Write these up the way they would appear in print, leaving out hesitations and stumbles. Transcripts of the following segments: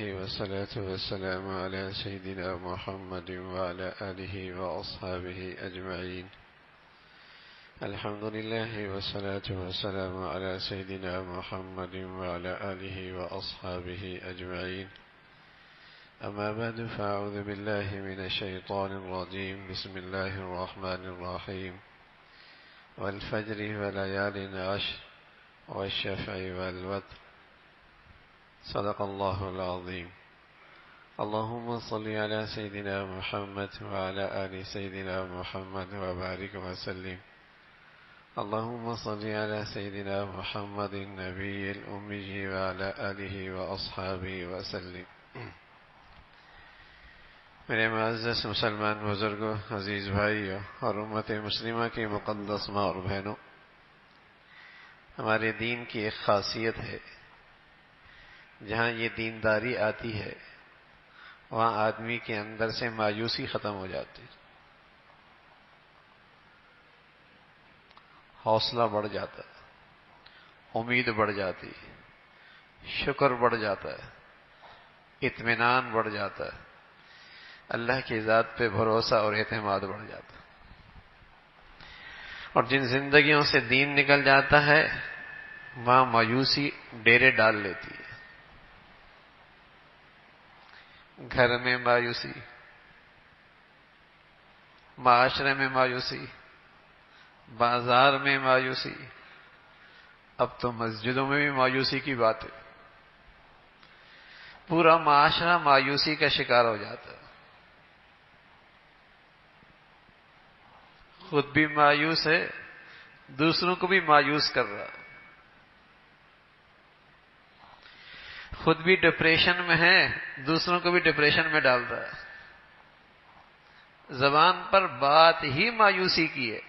والصلاة والسلام على سيدنا محمد وعلى آله وأصحابه أجمعين. الحمد لله والصلاة والسلام على سيدنا محمد وعلى آله وأصحابه أجمعين. أما بعد، فأعوذ بالله من الشيطان الرجيم. بسم الله الرحمن الرحيم. والفجر وليال عشر والشفع والوتر. صدق الله العظيم. اللهم صل على سيدنا محمد وعلى آل سيدنا محمد وبارك وسلم. اللهم صل على سيدنا محمد النبي الأمي وعلى آله وأصحابه وسلم. میرے معزز مسلمان بزرگوں، عزیز بھائیوں اور امت مسلمہ کی مقدس ماں اور بہنوں، ہمارے دین کی ایک خاصیت ہے، جہاں یہ دینداری آتی ہے وہاں آدمی کے اندر سے مایوسی ختم ہو جاتی، حوصلہ بڑھ جاتا، امید بڑھ جاتی، شکر بڑھ جاتا ہے، اطمینان بڑھ جاتا ہے، اللہ کی ذات پہ بھروسہ اور اعتماد بڑھ جاتا ہے. اور جن زندگیوں سے دین نکل جاتا ہے وہاں مایوسی ڈیرے ڈال لیتی ہے. گھر میں مایوسی، معاشرے میں مایوسی، بازار میں مایوسی، اب تو مسجدوں میں بھی مایوسی کی بات ہے. پورا معاشرہ مایوسی کا شکار ہو جاتا ہے. خود بھی مایوس ہے، دوسروں کو بھی مایوس کر رہا. خود بھی ڈپریشن میں ہے، دوسروں کو بھی ڈپریشن میں ڈال رہا ہے. زبان پر بات ہی مایوسی کی ہے.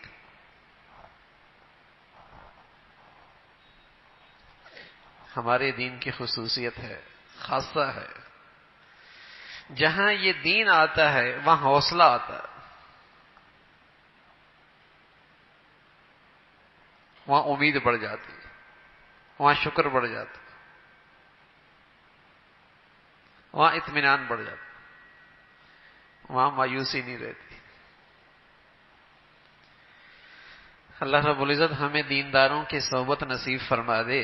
ہمارے دین کی خصوصیت ہے، خاصہ ہے. جہاں یہ دین آتا ہے وہاں حوصلہ آتا ہے، وہاں امید بڑھ جاتی ہے، وہاں شکر بڑھ جاتا ہے، وہاں اطمینان بڑھ جاتا ہے، وہاں مایوسی نہیں رہتی. اللہ رب العزت ہمیں دینداروں کی صحبت نصیب فرما دے،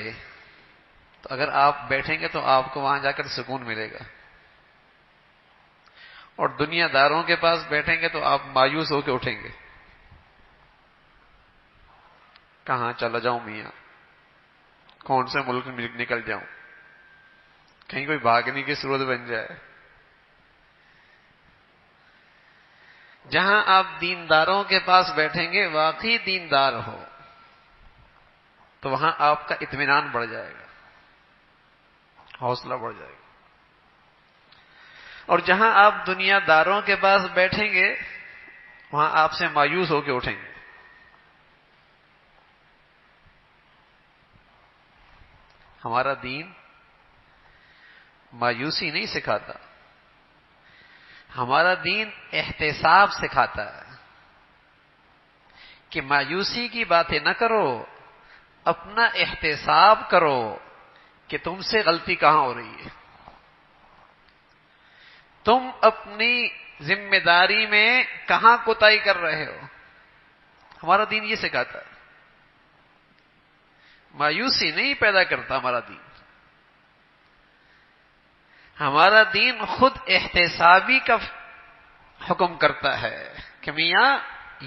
تو اگر آپ بیٹھیں گے تو آپ کو وہاں جا کر سکون ملے گا. اور دنیا داروں کے پاس بیٹھیں گے تو آپ مایوس ہو کے اٹھیں گے. کہاں چلا جاؤں میاں، کون سے ملک میں نکل جاؤں، کہیں کوئی بھاگنے کی صورت بن جائے. جہاں آپ دینداروں کے پاس بیٹھیں گے، واقعی دیندار ہو، تو وہاں آپ کا اطمینان بڑھ جائے گا، حوصلہ بڑھ جائے گا. اور جہاں آپ دنیا داروں کے پاس بیٹھیں گے وہاں آپ سے مایوس ہو کے اٹھیں گے. ہمارا دین مایوسی نہیں سکھاتا، ہمارا دین احتساب سکھاتا ہے کہ مایوسی کی باتیں نہ کرو، اپنا احتساب کرو کہ تم سے غلطی کہاں ہو رہی ہے، تم اپنی ذمہ داری میں کہاں کوتاہی کر رہے ہو. ہمارا دین یہ سکھاتا ہے، مایوسی نہیں پیدا کرتا ہمارا دین. ہمارا دین خود احتسابی کا حکم کرتا ہے کہ میاں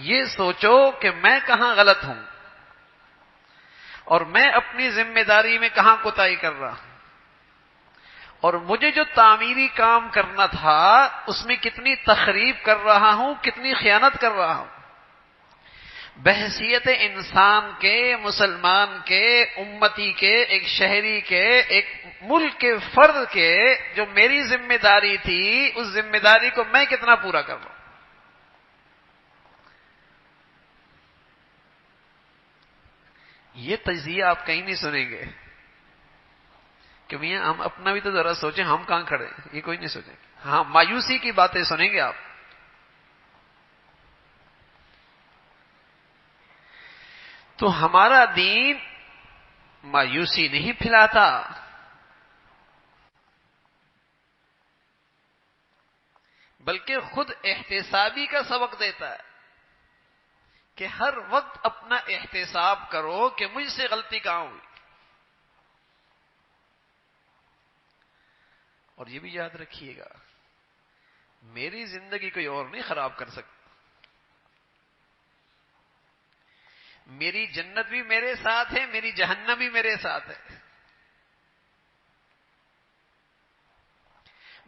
یہ سوچو کہ میں کہاں غلط ہوں اور میں اپنی ذمہ داری میں کہاں کوتاہی کر رہا ہوں، اور مجھے جو تعمیری کام کرنا تھا اس میں کتنی تخریب کر رہا ہوں، کتنی خیانت کر رہا ہوں. بحیثیت انسان کے، مسلمان کے، امتی کے، ایک شہری کے، ایک ملک کے فرد کے، جو میری ذمہ داری تھی اس ذمہ داری کو میں کتنا پورا کر رہا ہوں. یہ تجزیہ آپ کہیں نہیں سنیں گے کہ میاں ہم اپنا بھی تو ذرا سوچیں، ہم کہاں کھڑے ہیں، یہ کوئی نہیں سوچیں گے. ہاں مایوسی کی باتیں سنیں گے آپ. تو ہمارا دین مایوسی نہیں پھیلاتا، بلکہ خود احتسابی کا سبق دیتا ہے کہ ہر وقت اپنا احتساب کرو کہ مجھ سے غلطی کہاں ہوئی. اور یہ بھی یاد رکھیے گا، میری زندگی کوئی اور نہیں خراب کر سکتا. میری جنت بھی میرے ساتھ ہے، میری جہنم بھی میرے ساتھ ہے.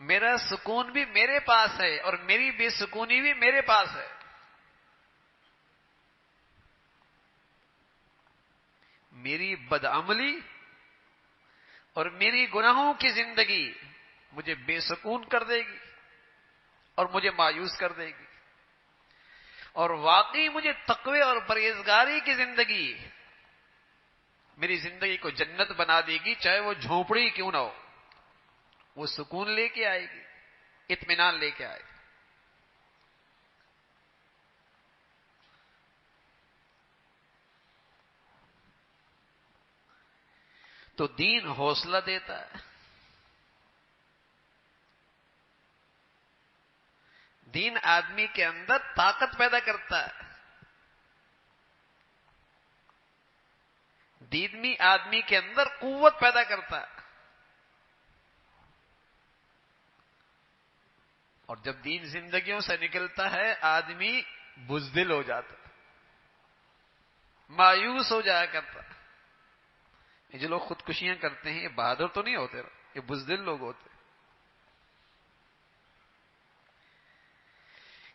میرا سکون بھی میرے پاس ہے اور میری بے سکونی بھی میرے پاس ہے. میری بدعملی اور میری گناہوں کی زندگی مجھے بے سکون کر دے گی اور مجھے مایوس کر دے گی، اور واقعی مجھے تقوی اور پرہیزگاری کی زندگی میری زندگی کو جنت بنا دے گی، چاہے وہ جھونپڑی کیوں نہ ہو. وہ سکون لے کے آئے گی، اطمینان لے کے آئے گی. تو دین حوصلہ دیتا ہے، دین آدمی کے اندر طاقت پیدا کرتا ہے. دین آدمی کے اندر قوت پیدا کرتا ہے. اور جب دین زندگیوں سے نکلتا ہے آدمی بزدل ہو جاتا ہے، مایوس ہو جایا کرتا ہے. یہ جو لوگ خودکشیاں کرتے ہیں یہ بہادر تو نہیں ہوتے، یہ بزدل لوگ ہوتے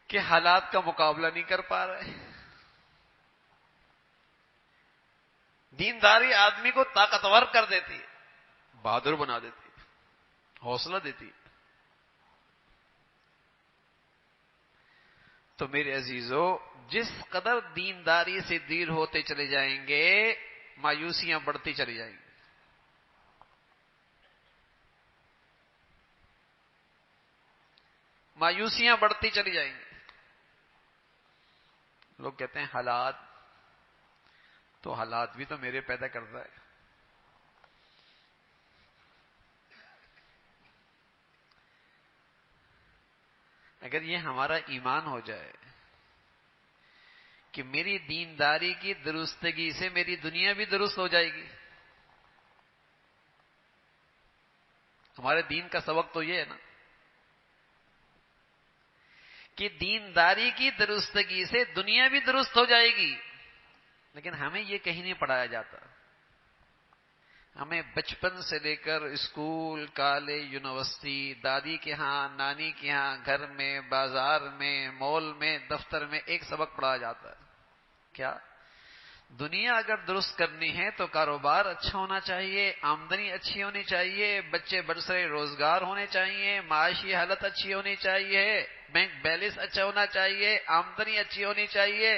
کہ حالات کا مقابلہ نہیں کر پا رہے. دینداری آدمی کو طاقتور کر دیتی ہے، بہادر بنا دیتی ہے، حوصلہ دیتی ہے. تو میرے عزیزو، جس قدر دینداری سے دور ہوتے چلے جائیں گے مایوسیاں بڑھتی چلی جائیں گی. مایوسیاں بڑھتی چلی جائیں گی. لوگ کہتے ہیں حالات، تو حالات بھی تو میرے پیدا کرتا ہے. اگر یہ ہمارا ایمان ہو جائے کہ میری دینداری کی درستگی سے میری دنیا بھی درست ہو جائے گی. ہمارے دین کا سبق تو یہ ہے نا کہ دینداری کی درستگی سے دنیا بھی درست ہو جائے گی. لیکن ہمیں یہ کہیں نہیں پڑھایا جاتا. ہمیں بچپن سے لے کر اسکول، کالج، یونیورسٹی، دادی کے ہاں، نانی کے ہاں، گھر میں، بازار میں، مال میں، دفتر میں ایک سبق پڑھایا جاتا ہے. کیا؟ دنیا اگر درست کرنی ہے تو کاروبار اچھا ہونا چاہیے، آمدنی اچھی ہونی چاہیے، بچے برسر روزگار ہونے چاہیے، معاشی حالت اچھی ہونی چاہیے، بینک بیلنس اچھا ہونا چاہیے، آمدنی اچھی ہونی چاہیے،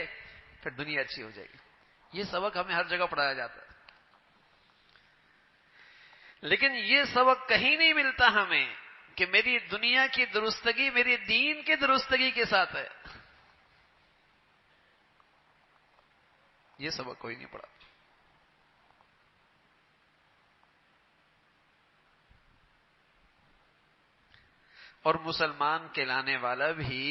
پھر دنیا اچھی ہو جائے گی. یہ سبق ہمیں ہر جگہ پڑھایا جاتا ہے. لیکن یہ سبق کہیں نہیں ملتا ہمیں کہ میری دنیا کی درستگی میری دین کی درستگی کے ساتھ ہے. یہ سبق کوئی نہیں پڑھا. اور مسلمان کہلانے والا بھی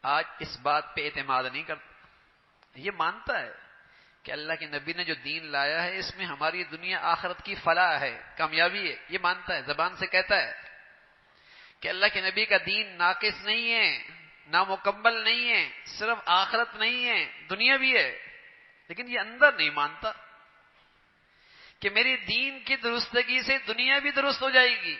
آج اس بات پہ اعتماد نہیں کرتا. یہ مانتا ہے کہ اللہ کے نبی نے جو دین لایا ہے اس میں ہماری دنیا آخرت کی فلاح ہے، کامیابی ہے. یہ مانتا ہے، زبان سے کہتا ہے کہ اللہ کے نبی کا دین ناقص نہیں ہے، نامکمل نہیں ہے، صرف آخرت نہیں ہے، دنیا بھی ہے. لیکن یہ اندر نہیں مانتا کہ میری دین کی درستگی سے دنیا بھی درست ہو جائے گی.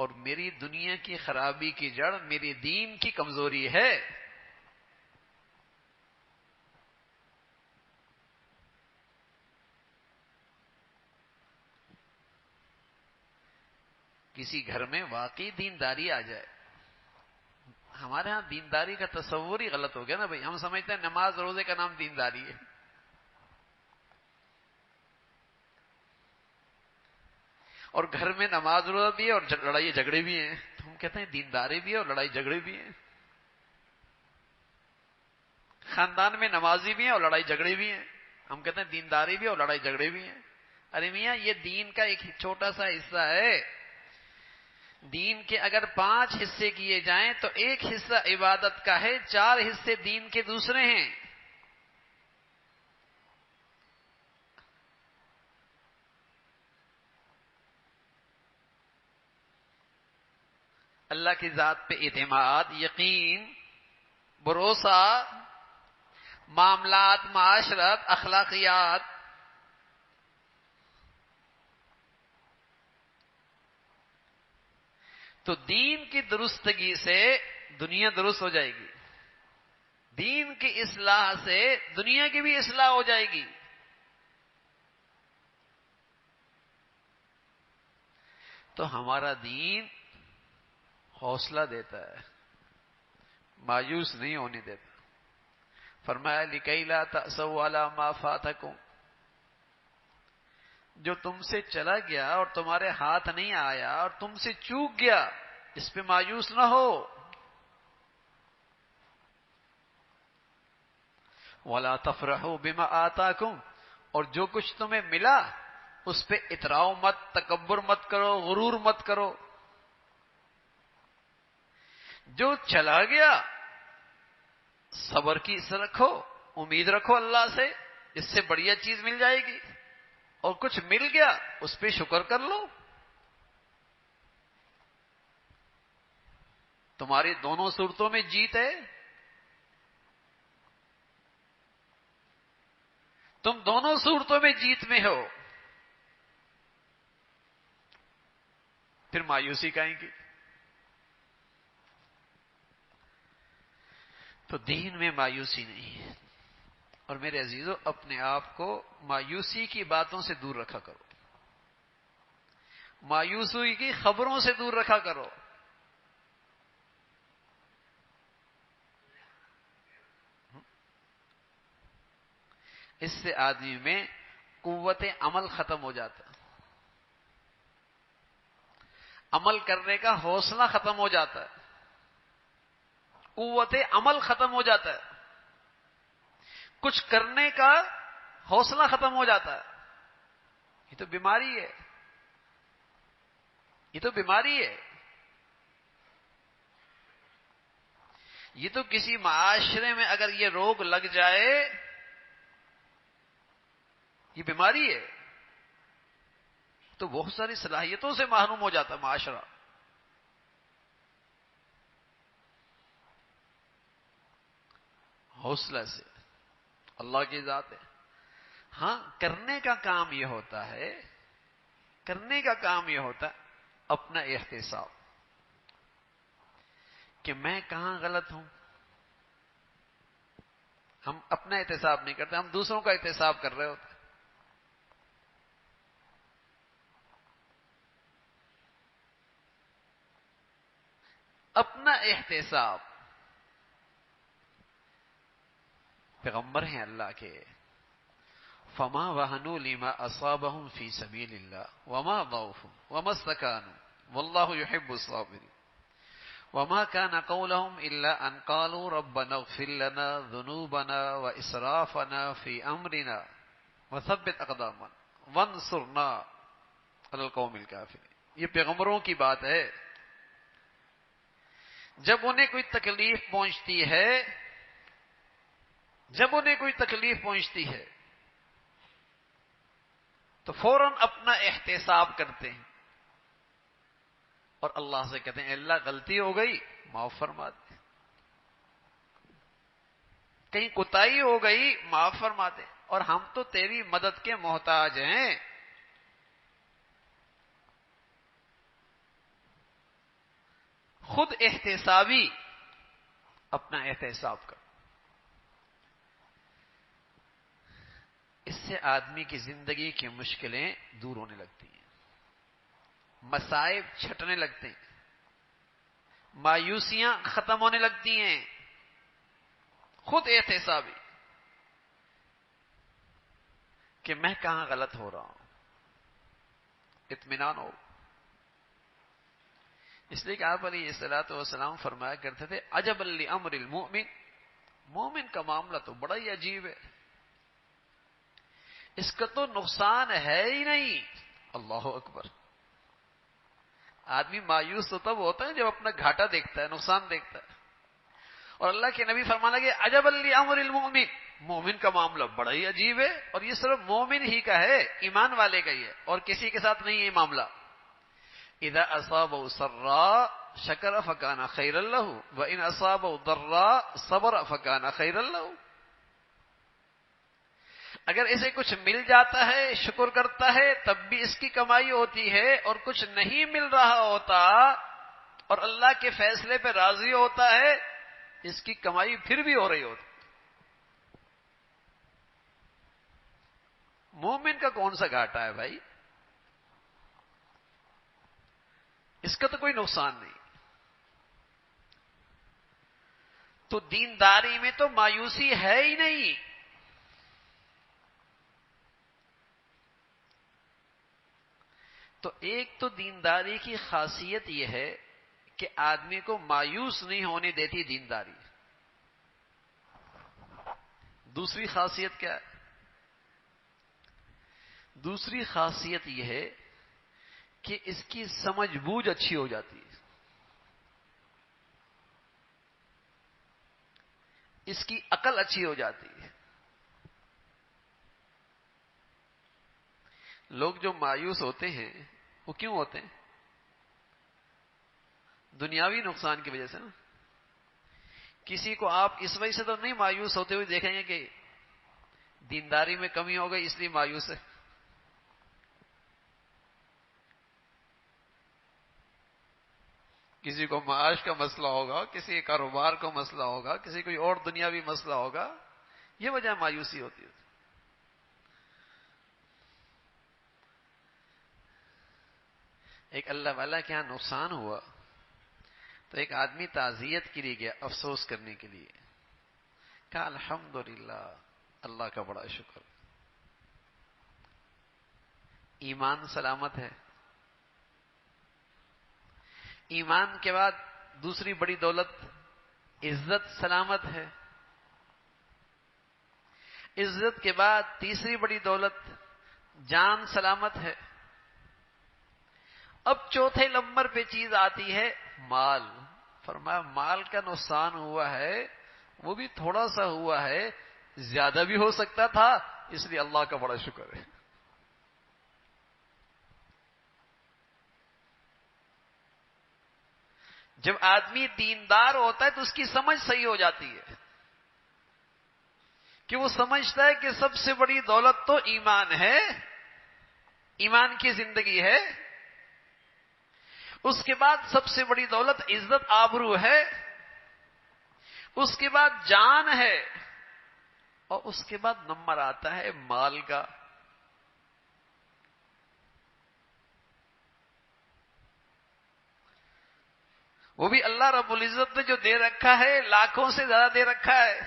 اور میری دنیا کی خرابی کی جڑ میری دین کی کمزوری ہے. کسی گھر میں واقعی دینداری آ جائے. ہمارے ہاں دینداری کا تصور ہی غلط ہو گیا نا بھائی. ہم سمجھتے ہیں نماز روزے کا نام دینداری ہے. اور گھر میں نماز روزہ بھی ہے اور لڑائی جھگڑے بھی ہیں، تو ہم کہتے ہیں دینداری بھی ہے اور لڑائی جھگڑے بھی ہیں. خاندان میں نمازی بھی ہیں اور لڑائی جھگڑے بھی ہیں، ہم کہتے ہیں دینداری بھی اور لڑائی جھگڑے بھی ہیں. ارے میاں یہ دین کا ایک چھوٹا سا حصہ ہے. دین کے اگر 5 حصے کیے جائیں تو ایک حصہ عبادت کا ہے، 4 حصے دین کے دوسرے ہیں. اللہ کی ذات پہ اعتماد، یقین، بھروسہ، معاملات، معاشرت، اخلاقیات، تو دین کی درستگی سے دنیا درست ہو جائے گی، دین کی اصلاح سے دنیا کی بھی اصلاح ہو جائے گی. تو ہمارا دین حوصلہ دیتا ہے، مایوس نہیں ہونے دیتا. فرمایا لِكَيْ لَا تَأْسَوْا عَلَىٰ مَا فَاتَكُمْ، جو تم سے چلا گیا اور تمہارے ہاتھ نہیں آیا اور تم سے چوک گیا، اس پہ مایوس نہ ہو. وَلَا تَفْرَحُوا بِمَا آتَاكُمْ، اور جو کچھ تمہیں ملا اس پہ اتراؤ مت، تکبر مت کرو، غرور مت کرو. جو چلا گیا صبر کی رکھو، امید رکھو اللہ سے، اس سے بڑھیا چیز مل جائے گی. اور کچھ مل گیا اس پہ شکر کر لو. تمہاری دونوں صورتوں میں جیت ہے. تم دونوں صورتوں میں جیت میں ہو. پھر مایوسی کہیں گی. تو دین میں مایوسی نہیں ہے. اور میرے عزیزو، اپنے آپ کو مایوسی کی باتوں سے دور رکھا کرو، مایوسی کی خبروں سے دور رکھا کرو. اس سے آدمی میں قوت عمل ختم ہو جاتا، عمل کرنے کا حوصلہ ختم ہو جاتا ہے، قوت عمل ختم ہو جاتا ہے، کچھ کرنے کا حوصلہ ختم ہو جاتا ہے. یہ تو بیماری ہے، یہ تو بیماری ہے. یہ تو کسی معاشرے میں اگر یہ روگ لگ جائے، یہ بیماری ہے، تو بہت ساری صلاحیتوں سے محروم ہو جاتا معاشرہ. حوصلہ سے، اللہ کی ذات ہے. ہاں، کرنے کا کام یہ ہوتا ہے، کرنے کا کام یہ ہوتا ہے اپنا احتساب کہ میں کہاں غلط ہوں. ہم اپنا احتساب نہیں کرتے، ہم دوسروں کا احتساب کر رہے ہوتے. اپنا احتساب. پیغمبر ہیں اللہ کے، فما وهنوا لما اصابهم في سبيل الله وما ضعفوا وما استكانوا والله يحب الصابرين وما كان قولهم الا ان قالوا ربنا اغفر لنا ذنوبنا واسرافنا في امرنا وثبت اقدامنا وانصرنا على القوم الكافرين. یہ پیغمبروں کی بات ہے. جب انہیں کوئی تکلیف پہنچتی ہے، جب انہیں کوئی تکلیف پہنچتی ہے تو فوراً اپنا احتساب کرتے ہیں اور اللہ سے کہتے ہیں اللہ غلطی ہو گئی، معاف فرما دے. کہیں کوتاہی ہو گئی، معاف فرما دے. اور ہم تو تیری مدد کے محتاج ہیں. خود احتسابی، اپنا احتساب کر. اس سے آدمی کی زندگی کی مشکلیں دور ہونے لگتی ہیں، مصائب چھٹنے لگتے ہیں، مایوسیاں ختم ہونے لگتی ہیں. خود احتسابی کہ میں کہاں غلط ہو رہا ہوں، اطمینان ہو. اس لیے کہ آپ علیہ الصلوۃ والسلام فرمایا کرتے تھے عجب لامر المؤمن، مومن کا معاملہ تو بڑا ہی عجیب ہے. اس کا تو نقصان ہے ہی نہیں. اللہ اکبر. آدمی مایوس تو تب ہوتا ہے جب اپنا گھاٹا دیکھتا ہے، نقصان دیکھتا ہے. اور اللہ کے نبی فرمانے لگے عجب لامر المؤمن، مومن کا معاملہ بڑا ہی عجیب ہے، اور یہ صرف مومن ہی کا ہے، ایمان والے کا ہی ہے، اور کسی کے ساتھ نہیں ہے معاملہ. اذا اصابه سراء شکر فکان خیرا له وان اصابه ضراء صبر فکان خیرا له. اگر اسے کچھ مل جاتا ہے شکر کرتا ہے تب بھی اس کی کمائی ہوتی ہے، اور کچھ نہیں مل رہا ہوتا اور اللہ کے فیصلے پہ راضی ہوتا ہے اس کی کمائی پھر بھی ہو رہی ہوتی. مومن کا کون سا گھاٹا ہے بھائی؟ اس کا تو کوئی نقصان نہیں. تو دینداری میں تو مایوسی ہے ہی نہیں. تو ایک تو دینداری کی خاصیت یہ ہے کہ آدمی کو مایوس نہیں ہونے دیتی دینداری. دوسری خاصیت کیا ہے؟ دوسری خاصیت یہ ہے کہ اس کی سمجھ بوجھ اچھی ہو جاتی ہے، اس کی عقل اچھی ہو جاتی ہے. لوگ جو مایوس ہوتے ہیں وہ کیوں ہوتے ہیں؟ دنیاوی نقصان کی وجہ سے نا. کسی کو آپ اس وجہ سے تو نہیں مایوس ہوتے ہوئے دیکھیں گے کہ دینداری میں کمی ہو گئی اس لیے مایوس ہے. کسی کو معاش کا مسئلہ ہوگا، کسی کے کاروبار کا مسئلہ ہوگا، کسی کوئی اور دنیاوی مسئلہ ہوگا، یہ وجہ مایوسی ہوتی ہے. ایک اللہ والا کے ہاں نقصان ہوا تو ایک آدمی تعزیت کے لیے گیا، افسوس کرنے کے لیے. کہا الحمدللہ، اللہ کا بڑا شکر، ایمان سلامت ہے. ایمان کے بعد دوسری بڑی دولت عزت سلامت ہے. عزت کے بعد تیسری بڑی دولت جان سلامت ہے. اب چوتھے نمبر پہ چیز آتی ہے مال. فرمایا مال کا نقصان ہوا ہے، وہ بھی تھوڑا سا ہوا ہے، زیادہ بھی ہو سکتا تھا، اس لیے اللہ کا بڑا شکر ہے. جب آدمی دیندار ہوتا ہے تو اس کی سمجھ صحیح ہو جاتی ہے کہ وہ سمجھتا ہے کہ سب سے بڑی دولت تو ایمان ہے، ایمان کی زندگی ہے. اس کے بعد سب سے بڑی دولت عزت آبرو ہے، اس کے بعد جان ہے، اور اس کے بعد نمبر آتا ہے مال کا. وہ بھی اللہ رب العزت نے جو دے رکھا ہے لاکھوں سے زیادہ دے رکھا ہے.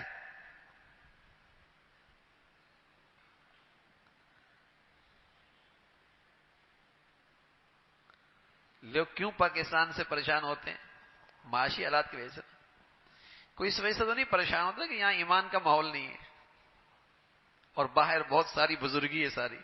لوگ کیوں پاکستان سے پریشان ہوتے ہیں؟ معاشی حالات کی وجہ سے. کوئی اس وجہ سے تو نہیں پریشان ہوتا کہ یہاں ایمان کا ماحول نہیں ہے اور باہر بہت ساری بزرگی ہے ساری.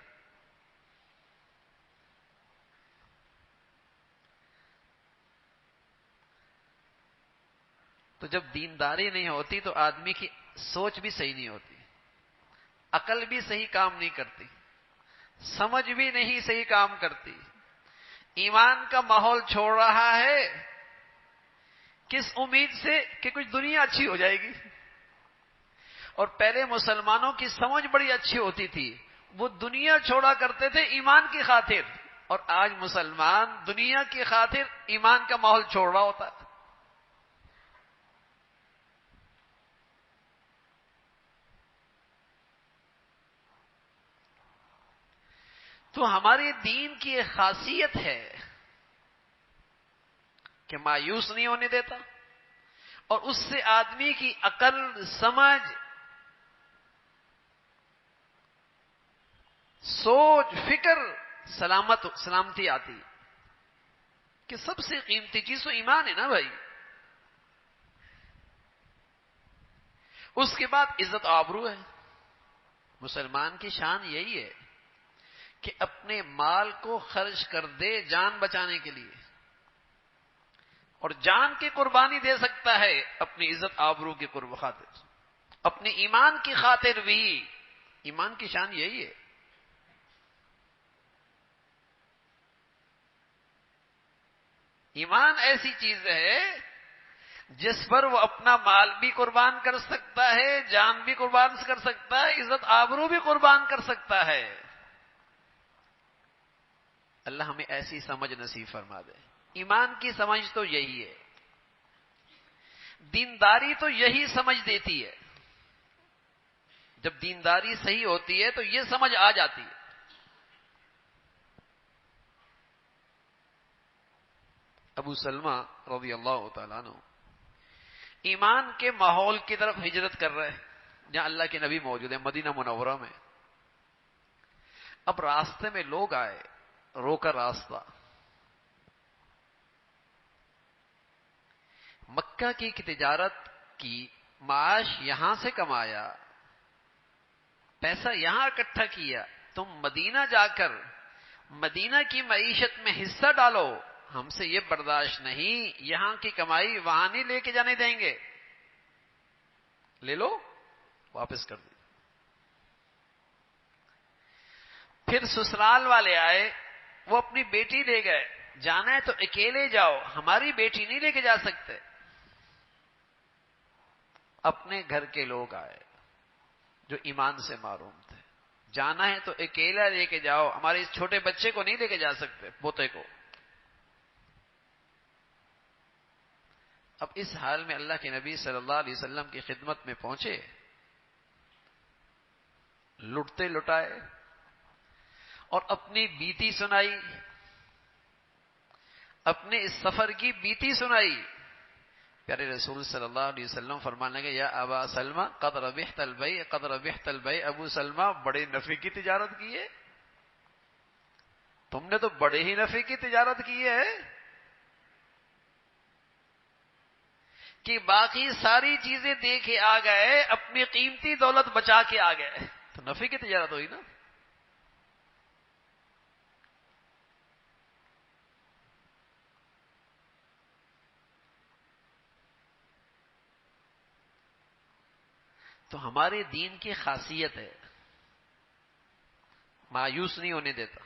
تو جب دینداری نہیں ہوتی تو آدمی کی سوچ بھی صحیح نہیں ہوتی، عقل بھی صحیح کام نہیں کرتی، سمجھ بھی نہیں صحیح کام کرتی. ایمان کا ماحول چھوڑ رہا ہے کس امید سے کہ کچھ دنیا اچھی ہو جائے گی. اور پہلے مسلمانوں کی سمجھ بڑی اچھی ہوتی تھی، وہ دنیا چھوڑا کرتے تھے ایمان کی خاطر. اور آج مسلمان دنیا کی خاطر ایمان کا ماحول چھوڑ رہا ہوتا ہے. تو ہمارے دین کی ایک خاصیت ہے کہ مایوس نہیں ہونے دیتا، اور اس سے آدمی کی عقل سمجھ سوچ فکر سلامتی آتی کہ سب سے قیمتی چیز تو ایمان ہے نا بھائی. اس کے بعد عزت آبرو ہے. مسلمان کی شان یہی ہے کہ اپنے مال کو خرچ کر دے جان بچانے کے لیے، اور جان کی قربانی دے سکتا ہے اپنی عزت آبرو کی خاطر، اپنے ایمان کی خاطر بھی۔ ایمان کی شان یہی ہے۔ ایمان ایسی چیز ہے جس پر وہ اپنا مال بھی قربان کر سکتا ہے، جان بھی قربان کر سکتا ہے، عزت آبرو بھی قربان کر سکتا ہے۔ اللہ ہمیں ایسی سمجھ نصیب فرما دے۔ ایمان کی سمجھ تو یہی ہے، دینداری تو یہی سمجھ دیتی ہے۔ جب دینداری صحیح ہوتی ہے تو یہ سمجھ آ جاتی ہے۔ ابو سلمہ رضی اللہ تعالیٰ عنہ ایمان کے ماحول کی طرف ہجرت کر رہے ہیں جہاں اللہ کے نبی موجود ہیں، مدینہ منورہ میں۔ اب راستے میں لوگ آئے، روکا راستہ۔ مکہ کی تجارت کی، معاش یہاں سے کمایا، پیسہ یہاں اکٹھا کیا، تم مدینہ جا کر مدینہ کی معیشت میں حصہ ڈالو، ہم سے یہ برداشت نہیں، یہاں کی کمائی وہاں نہیں لے کے جانے دیں گے۔ لے لو، واپس کر دیں۔ پھر سسرال والے آئے، وہ اپنی بیٹی لے گئے، جانا ہے تو اکیلے جاؤ، ہماری بیٹی نہیں لے کے جا سکتے۔ اپنے گھر کے لوگ آئے جو ایمان سے معروم تھے، جانا ہے تو اکیلا لے کے جاؤ، ہمارے اس چھوٹے بچے کو نہیں لے کے جا سکتے، پوتے کو۔ اب اس حال میں اللہ کے نبی صلی اللہ علیہ وسلم کی خدمت میں پہنچے، لٹتے لٹائے اور اپنی بیتی سنائی، اپنے اس سفر کی بیتی سنائی۔ پیارے رسول صلی اللہ علیہ وسلم فرمانے لگے، یا ابا سلمہ قد ربحت البیع، قد ربحت البیع۔ ابو سلمہ بڑے نفع کی تجارت کی ہے، تم نے تو بڑے ہی نفع کی تجارت کی ہے کہ باقی ساری چیزیں دے کے آ گئے، اپنی قیمتی دولت بچا کے آ گئے، تو نفع کی تجارت ہوئی نا۔ تو ہمارے دین کی خاصیت ہے، مایوس نہیں ہونے دیتا۔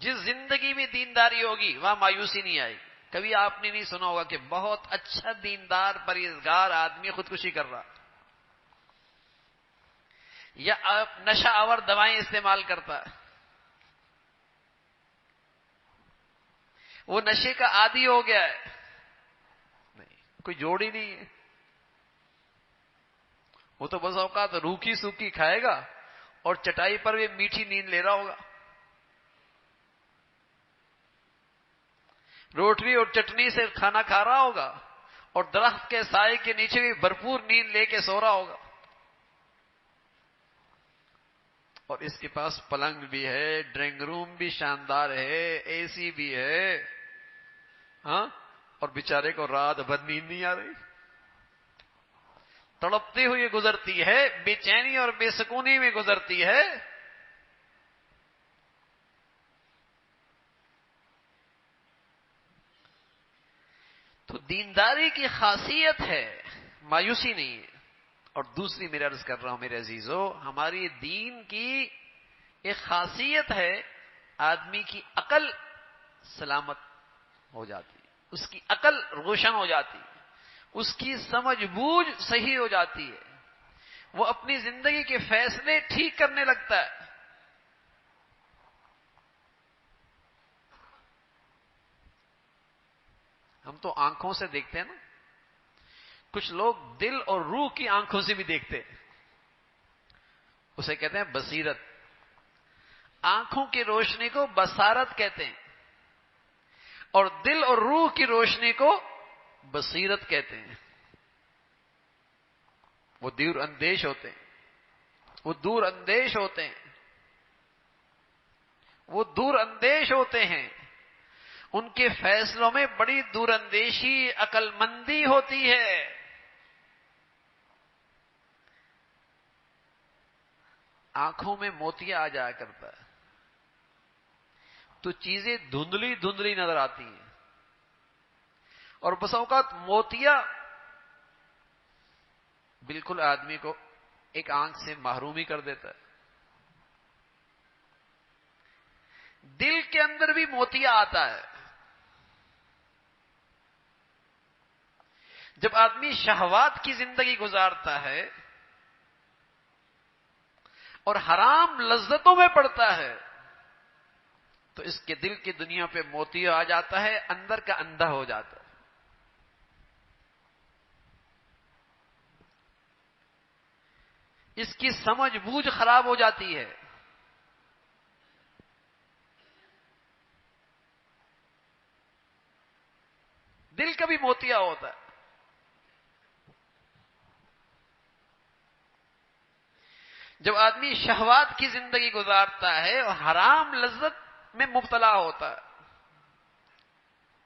جس زندگی میں دینداری ہوگی وہاں مایوسی نہیں آئے گی۔ کبھی آپ نے نہیں سنا ہوگا کہ بہت اچھا دیندار پرہیزگار آدمی خودکشی کر رہا، یا نشہ آور دوائیں استعمال کرتا ہے، وہ نشے کا عادی ہو گیا ہے، نہیں، کوئی جوڑ ہی نہیں ہے۔ وہ تو بس اوقات روکھی سوکھی کھائے گا اور چٹائی پر بھی میٹھی نیند لے رہا ہوگا، روٹی اور چٹنی سے کھانا کھا رہا ہوگا، اور درخت کے سائے کے نیچے بھی بھرپور نیند لے کے سو رہا ہوگا، اور اس کے پاس پلنگ بھی ہے، ڈرائنگ روم بھی شاندار ہے، اے سی بھی ہے، ہاں، اور بیچارے کو رات بھر نیند نہیں آ رہی، تڑپتی ہوئی گزرتی ہے، بے چینی اور بے سکونی میں گزرتی ہے۔ تو دینداری کی خاصیت ہے، مایوسی نہیں ہے۔ اور دوسری میرا عرض کر رہا ہوں میرے عزیزو، ہماری دین کی ایک خاصیت ہے، آدمی کی عقل سلامت ہو جاتی ہے، اس کی عقل روشن ہو جاتی ہے، اس کی سمجھ بوجھ صحیح ہو جاتی ہے، وہ اپنی زندگی کے فیصلے ٹھیک کرنے لگتا ہے۔ ہم تو آنکھوں سے دیکھتے ہیں نا، کچھ لوگ دل اور روح کی آنکھوں سے بھی دیکھتے ہیں، اسے کہتے ہیں بصیرت۔ آنکھوں کی روشنی کو بصارت کہتے ہیں، اور دل اور روح کی روشنی کو بصیرت کہتے ہیں۔ وہ دور اندیش ہوتے ہیں، وہ دور اندیش ہوتے ہیں، وہ دور اندیش ہوتے ہیں، ان کے فیصلوں میں بڑی دور اندیشی، عقل مندی ہوتی ہے۔ آنکھوں میں موتیا آ جایا کرتا ہے تو چیزیں دھندلی دھندلی نظر آتی ہیں، اور بس اوقات موتیا بالکل آدمی کو ایک آنکھ سے محروم ہی کر دیتا ہے۔ دل کے اندر بھی موتیا آتا ہے۔ جب آدمی شہوات کی زندگی گزارتا ہے اور حرام لذتوں میں پڑتا ہے تو اس کے دل کی دنیا پہ موتیا آ جاتا ہے، اندر کا اندھا ہو جاتا ہے۔ اس کی سمجھ بوجھ خراب ہو جاتی ہے۔ دل کا بھی موتیا ہوتا ہے۔ جب آدمی شہوات کی زندگی گزارتا ہے اور حرام لذت میں مبتلا ہوتا ہے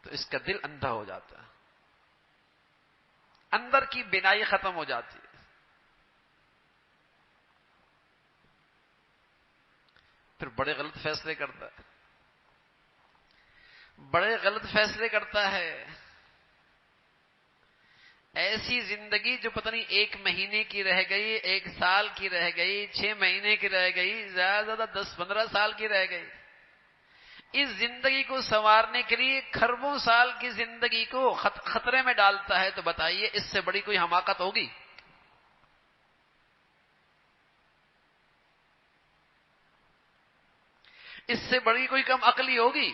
تو اس کا دل اندھا ہو جاتا ہے، اندر کی بینائی ختم ہو جاتی ہے۔ پھر بڑے غلط فیصلے کرتا ہے، بڑے غلط فیصلے کرتا ہے۔ ایسی زندگی جو پتہ نہیں 1 مہینے کی رہ گئی، 1 سال کی رہ گئی، 6 مہینے کی رہ گئی، زیادہ سے زیادہ 10-15 سال کی رہ گئی، اس زندگی کو سنوارنے کے لیے کھربوں سال کی زندگی کو خطرے میں ڈالتا ہے، تو بتائیے اس سے بڑی کوئی حماقت ہوگی؟ اس سے بڑی کوئی کم عقلی ہوگی؟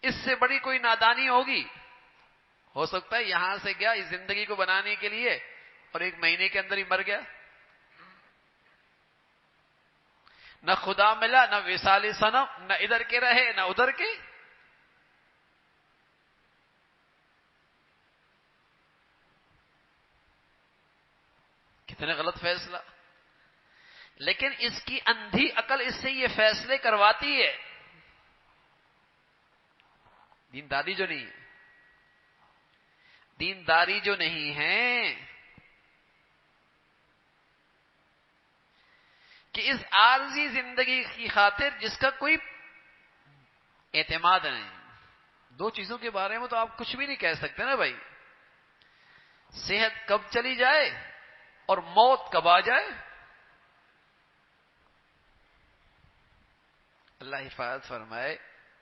اس سے بڑی کوئی نادانی ہوگی؟ ہو سکتا ہے یہاں سے گیا اس زندگی کو بنانے کے لیے اور 1 مہینے کے اندر ہی مر گیا، نہ خدا ملا، نہ وصال صنم، نہ ادھر کے رہے نہ ادھر کے۔ کتنے غلط فیصلہ! لیکن اس کی اندھی عقل اس سے یہ فیصلے کرواتی ہے، دینداری جو نہیں ہے، دینداری جو نہیں ہے کہ اس عارضی زندگی کی خاطر جس کا کوئی اعتماد نہیں۔ 2 چیزوں کے بارے میں تو آپ کچھ بھی نہیں کہہ سکتے نا بھائی، صحت کب چلی جائے اور موت کب آ جائے۔ اللہ حفاظت فرمائے،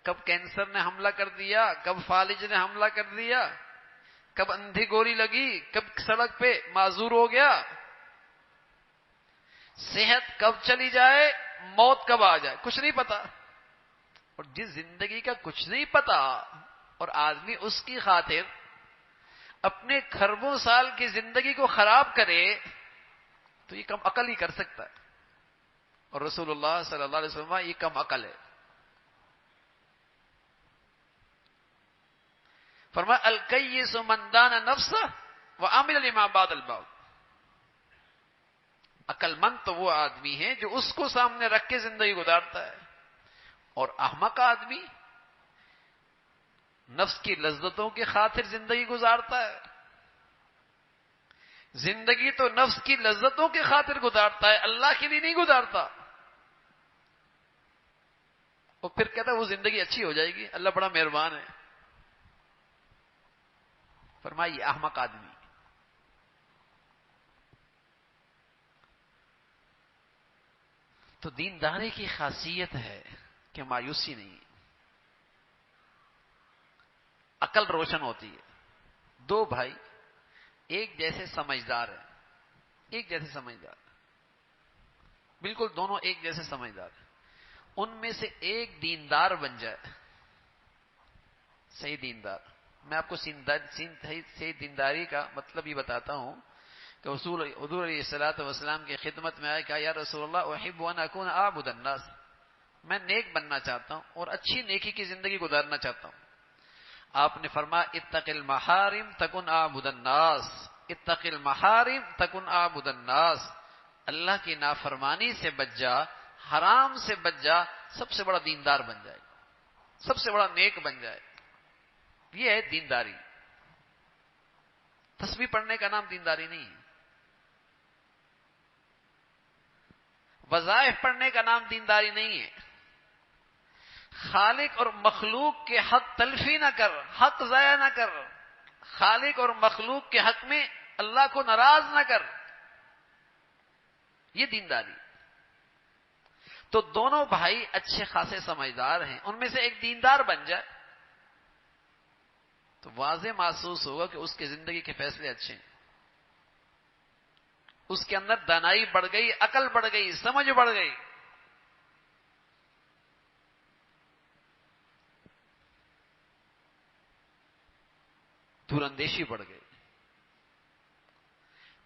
کب کینسر نے حملہ کر دیا، کب فالج نے حملہ کر دیا، کب اندھی گولی لگی، کب سڑک پہ معذور ہو گیا۔ صحت کب چلی جائے، موت کب آ جائے، کچھ نہیں پتا۔ اور جس زندگی کا کچھ نہیں پتا اور آدمی اس کی خاطر اپنے کھربوں سال کی زندگی کو خراب کرے تو یہ کم عقل ہی کر سکتا ہے، اور رسول اللہ صلی اللہ علیہ وسلم یہ کم عقل ہے۔ فرمایا الکیس من دان نفسہ وعمل لما بعد الموت۔ عقل مند تو وہ آدمی ہے جو اس کو سامنے رکھ کے زندگی گزارتا ہے، اور احمق آدمی نفس کی لذتوں کی خاطر زندگی گزارتا ہے۔ زندگی تو نفس کی لذتوں کی خاطر گزارتا ہے، اللہ کے لیے نہیں گزارتا، اور پھر کہتا ہے وہ زندگی اچھی ہو جائے گی، اللہ بڑا مہربان ہے۔ فرمائیے احمق آدمی۔ تو دینداری کی خاصیت ہے کہ مایوسی نہیں، عقل روشن ہوتی ہے۔ 2 بھائی ایک جیسے سمجھدار ہیں، ایک جیسے سمجھدار، بالکل دونوں ایک جیسے سمجھدار ہیں، ان میں سے ایک دیندار بن جائے، صحیح دیندار۔ میں آپ کو صحیح دینداری کا مطلب یہ بتاتا ہوں کہ حضور علیہ الصلوۃ والسلام کی خدمت میں آئے، کہا یا رسول اللہ احب ان اکون اعبد الناس، میں نیک بننا چاہتا ہوں اور اچھی نیکی کی زندگی گزارنا چاہتا ہوں۔ آپ نے فرمایا اتق المحارم تکن اعبد الناس، اتق المحارم تکن اعبد الناس، اللہ کی نافرمانی سے بچ جا، حرام سے بچ جا، سب سے بڑا دیندار بن جائے، سب سے بڑا نیک بن جائے۔ یہ ہے دینداری۔ تسبیح پڑھنے کا نام دینداری نہیں ہے۔ وظائف پڑھنے کا نام دینداری نہیں ہے. خالق اور مخلوق کے حق تلفی نہ کر، حق ضائع نہ کر، خالق اور مخلوق کے حق میں اللہ کو ناراض نہ کر، یہ دینداری. تو دونوں بھائی اچھے خاصے سمجھدار ہیں، ان میں سے ایک دیندار بن جائے تو واضح محسوس ہوگا کہ اس کی زندگی کے فیصلے اچھے ہیں، اس کے اندر دانائی بڑھ گئی، عقل بڑھ گئی، سمجھ بڑھ گئی. دور اندیشی بڑھ گئی.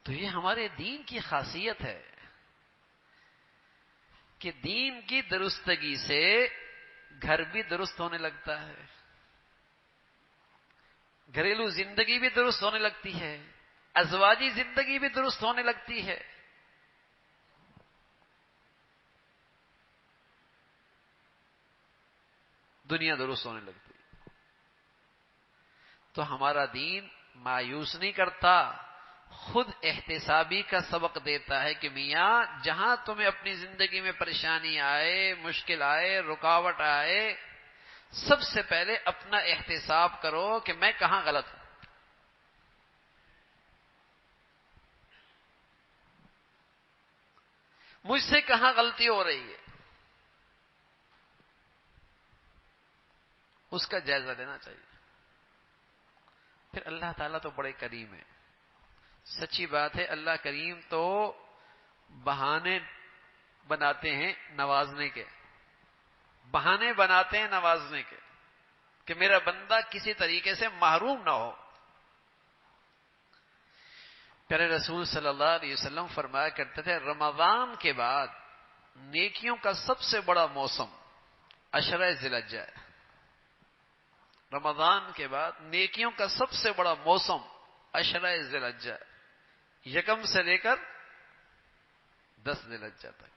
تو یہ ہمارے دین کی خاصیت ہے کہ دین کی درستگی سے گھر بھی درست ہونے لگتا ہے، گھریلو زندگی بھی درست ہونے لگتی ہے، ازواجی زندگی بھی درست ہونے لگتی ہے. دنیا درست ہونے لگتی ہے. تو ہمارا دین مایوس نہیں کرتا، خود احتسابی کا سبق دیتا ہے کہ میاں جہاں تمہیں اپنی زندگی میں پریشانی آئے، مشکل آئے، رکاوٹ آئے، سب سے پہلے اپنا احتساب کرو کہ میں کہاں غلط ہوں، مجھ سے کہاں غلطی ہو رہی ہے، اس کا جائزہ لینا چاہیے. پھر اللہ تعالیٰ تو بڑے کریم ہے. سچی بات ہے، اللہ کریم تو بہانے بناتے ہیں نوازنے کے، بہانے بناتے ہیں نوازنے کے کہ میرا بندہ کسی طریقے سے محروم نہ ہو. پیارے رسول صلی اللہ علیہ وسلم فرمایا کرتے تھے رمضان کے بعد نیکیوں کا سب سے بڑا موسم عشرہ ذی الحجہ ہے. رمضان کے بعد نیکیوں کا سب سے بڑا موسم عشرہ ذی الحجہ، یکم سے لے کر 10 ذی الحجہ تک.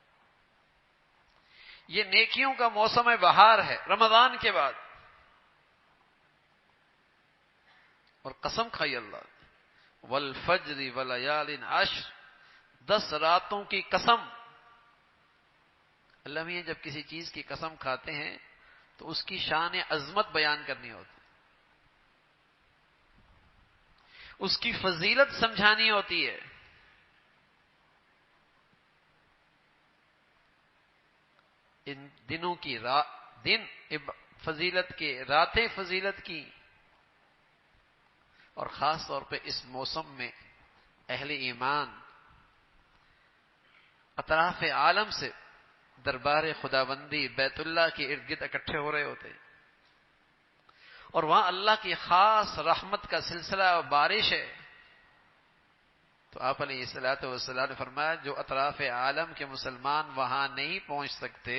یہ نیکیوں کا موسم بہار ہے رمضان کے بعد. اور قسم کھائی اللہ والفجر ولیال عشر، 10 راتوں کی قسم. اللہ میاں جب کسی چیز کی قسم کھاتے ہیں تو اس کی شان عظمت بیان کرنی ہوتی، اس کی فضیلت سمجھانی ہوتی ہے. ان دنوں کی دن فضیلت کے، راتیں فضیلت کی. اور خاص طور پہ اس موسم میں اہل ایمان اطراف عالم سے دربار خداوندی بیت اللہ کے ارد گرد اکٹھے ہو رہے ہوتے ہیں، اور وہاں اللہ کی خاص رحمت کا سلسلہ بارش ہے. تو آپ علیہ الصلوۃ والسلام نے فرمایا جو اطراف عالم کے مسلمان وہاں نہیں پہنچ سکتے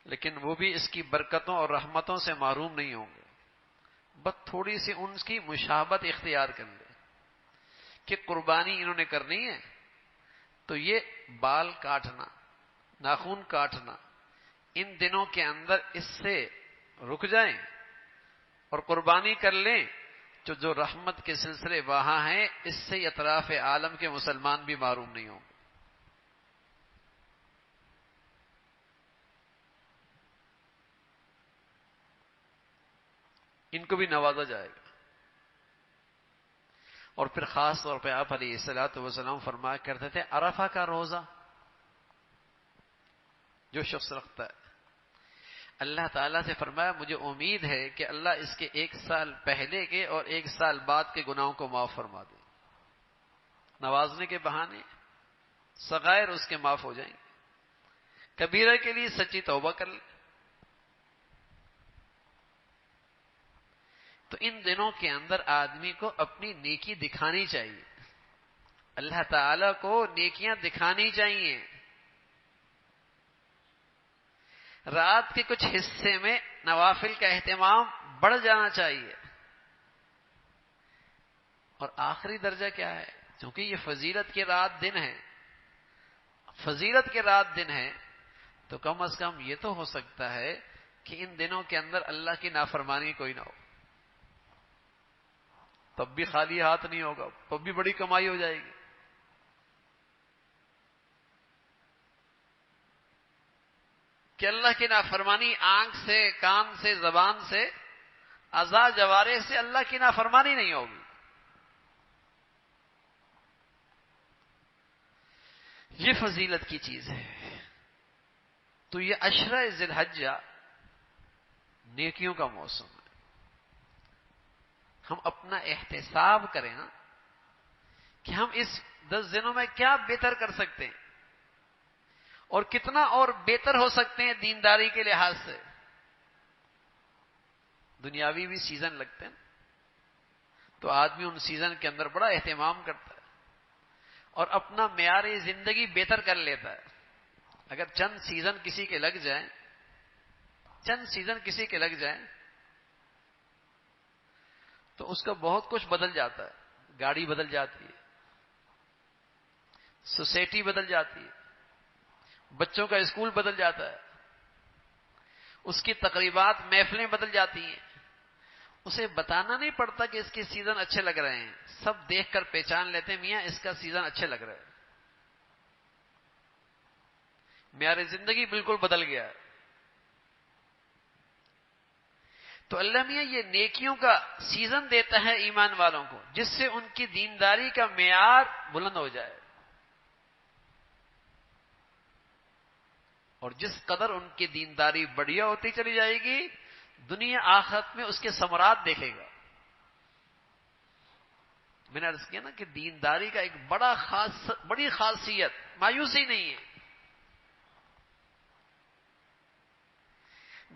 لیکن وہ بھی اس کی برکتوں اور رحمتوں سے محروم نہیں ہوں گے، بس تھوڑی سی ان کی مشابہت اختیار کر لیں کہ قربانی انہوں نے کرنی ہے تو یہ بال کاٹنا، ناخن کاٹنا ان دنوں کے اندر اس سے رک جائیں اور قربانی کر لیں. جو رحمت کے سلسلے وہاں ہیں اس سے اطراف عالم کے مسلمان بھی معروم نہیں ہوں گے. ان کو بھی نوازا جائے گا. اور پھر خاص طور پہ آپ علیہ الصلوۃ والسلام فرمایا کرتے تھے عرفہ کا روزہ جو شخص رکھتا ہے، اللہ تعالیٰ سے فرمایا مجھے امید ہے کہ اللہ اس کے 1 سال پہلے کے اور 1 سال بعد کے گناہوں کو معاف فرما دے. نوازنے کے بہانے صغائر اس کے معاف ہو جائیں گے. کبیرہ کے لیے سچی توبہ کر لے. تو ان دنوں کے اندر آدمی کو اپنی نیکی دکھانی چاہیے، اللہ تعالیٰ کو نیکیاں دکھانی چاہیے. رات کے کچھ حصے میں نوافل کا اہتمام بڑھ جانا چاہیے. اور آخری درجہ کیا ہے؟ کیونکہ یہ فضیلت کے رات دن ہے، فضیلت کے رات دن ہے تو کم از کم یہ تو ہو سکتا ہے کہ ان دنوں کے اندر اللہ کی نافرمانی کوئی نہ ہو. تب بھی خالی ہاتھ نہیں ہوگا، تب بھی بڑی کمائی ہو جائے گی. کہ اللہ کی نافرمانی آنکھ سے، کان سے، زبان سے، اعضاء جوارح سے اللہ کی نافرمانی نہیں ہوگی. یہ فضیلت کی چیز ہے. تو یہ عشرہ ذی الحجہ نیکیوں کا موسم ہے. ہم اپنا احتساب کریں نا کہ ہم اس 10 دنوں میں کیا بہتر کر سکتے ہیں اور کتنا اور بہتر ہو سکتے ہیں دینداری کے لحاظ سے. دنیاوی بھی سیزن لگتے ہیں تو آدمی ان سیزن کے اندر بڑا اہتمام کرتا ہے اور اپنا معیار زندگی بہتر کر لیتا ہے. اگر چند سیزن کسی کے لگ جائیں، تو اس کا بہت کچھ بدل جاتا ہے. گاڑی بدل جاتی ہے، سوسائٹی بدل جاتی ہے، بچوں کا اسکول بدل جاتا ہے، اس کی تقریبات، محفلیں بدل جاتی ہیں. اسے بتانا نہیں پڑتا کہ اس کے سیزن اچھے لگ رہے ہیں، سب دیکھ کر پہچان لیتے ہیں میاں اس کا سیزن اچھے لگ رہا ہے. معیار زندگی بالکل بدل گیا. تو اللہ میاں یہ نیکیوں کا سیزن دیتا ہے ایمان والوں کو، جس سے ان کی دینداری کا معیار بلند ہو جائے، اور جس قدر ان کی دینداری بڑھیا ہوتی چلی جائے گی، دنیا آخرت میں اس کے ثمرات دیکھے گا. میں نے عرض کیا نا کہ دینداری کا ایک بڑی خاصیت مایوسی نہیں ہے.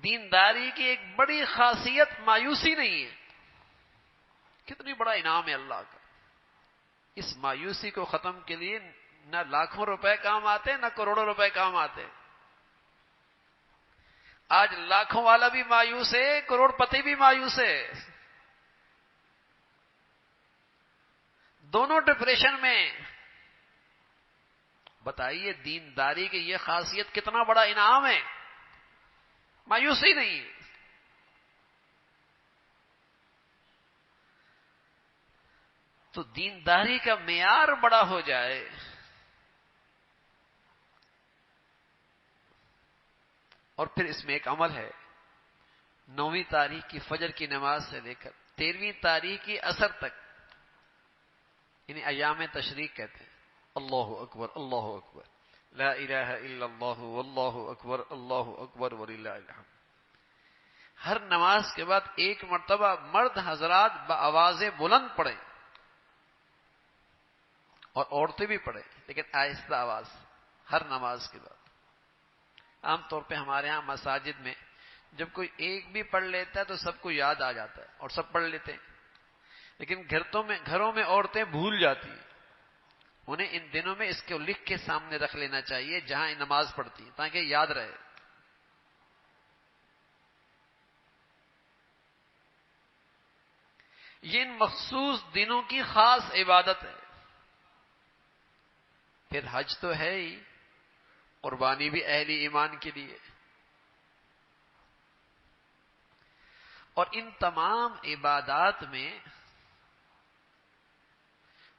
دینداری کی ایک بڑی خاصیت مایوسی نہیں ہے. کتنی بڑا انعام ہے اللہ کا. اس مایوسی کو ختم کے لیے نہ لاکھوں روپے کام آتے نہ کروڑوں روپے کام آتے. آج لاکھوں والا بھی مایوس ہے، کروڑ پتی بھی مایوس ہے، دونوں ڈپریشن میں. بتائیے دینداری کی یہ خاصیت کتنا بڑا انعام ہے. مایوسی نہیں ہے. تو دینداری کا معیار بڑا ہو جائے، اور پھر اس میں ایک عمل ہے. 9ویں تاریخ کی فجر کی نماز سے لے کر 13ویں تاریخ کی عصر تک، یعنی ایام تشریق کہتے ہیں. اللہ اکبر، اللہ اکبر، لا الہ الا اللہ، واللہ اکبر، اللہ اکبر وللہ الحمد. ہر نماز کے بعد ایک مرتبہ مرد حضرات بآواز بلند پڑھیں، اور عورتیں بھی پڑھیں لیکن آہستہ آواز، ہر نماز کے بعد. عام طور پہ ہمارے ہاں مساجد میں جب کوئی ایک بھی پڑھ لیتا ہے تو سب کو یاد آ جاتا ہے اور سب پڑھ لیتے ہیں، لیکن گھروں میں عورتیں بھول جاتی ہیں. انہیں ان دنوں میں اس کو لکھ کے سامنے رکھ لینا چاہیے جہاں نماز پڑھتی ہیں، تاکہ یاد رہے. یہ ان مخصوص دنوں کی خاص عبادت ہے. پھر حج تو ہے ہی، قربانی بھی اہل ایمان کے لیے. اور ان تمام عبادات میں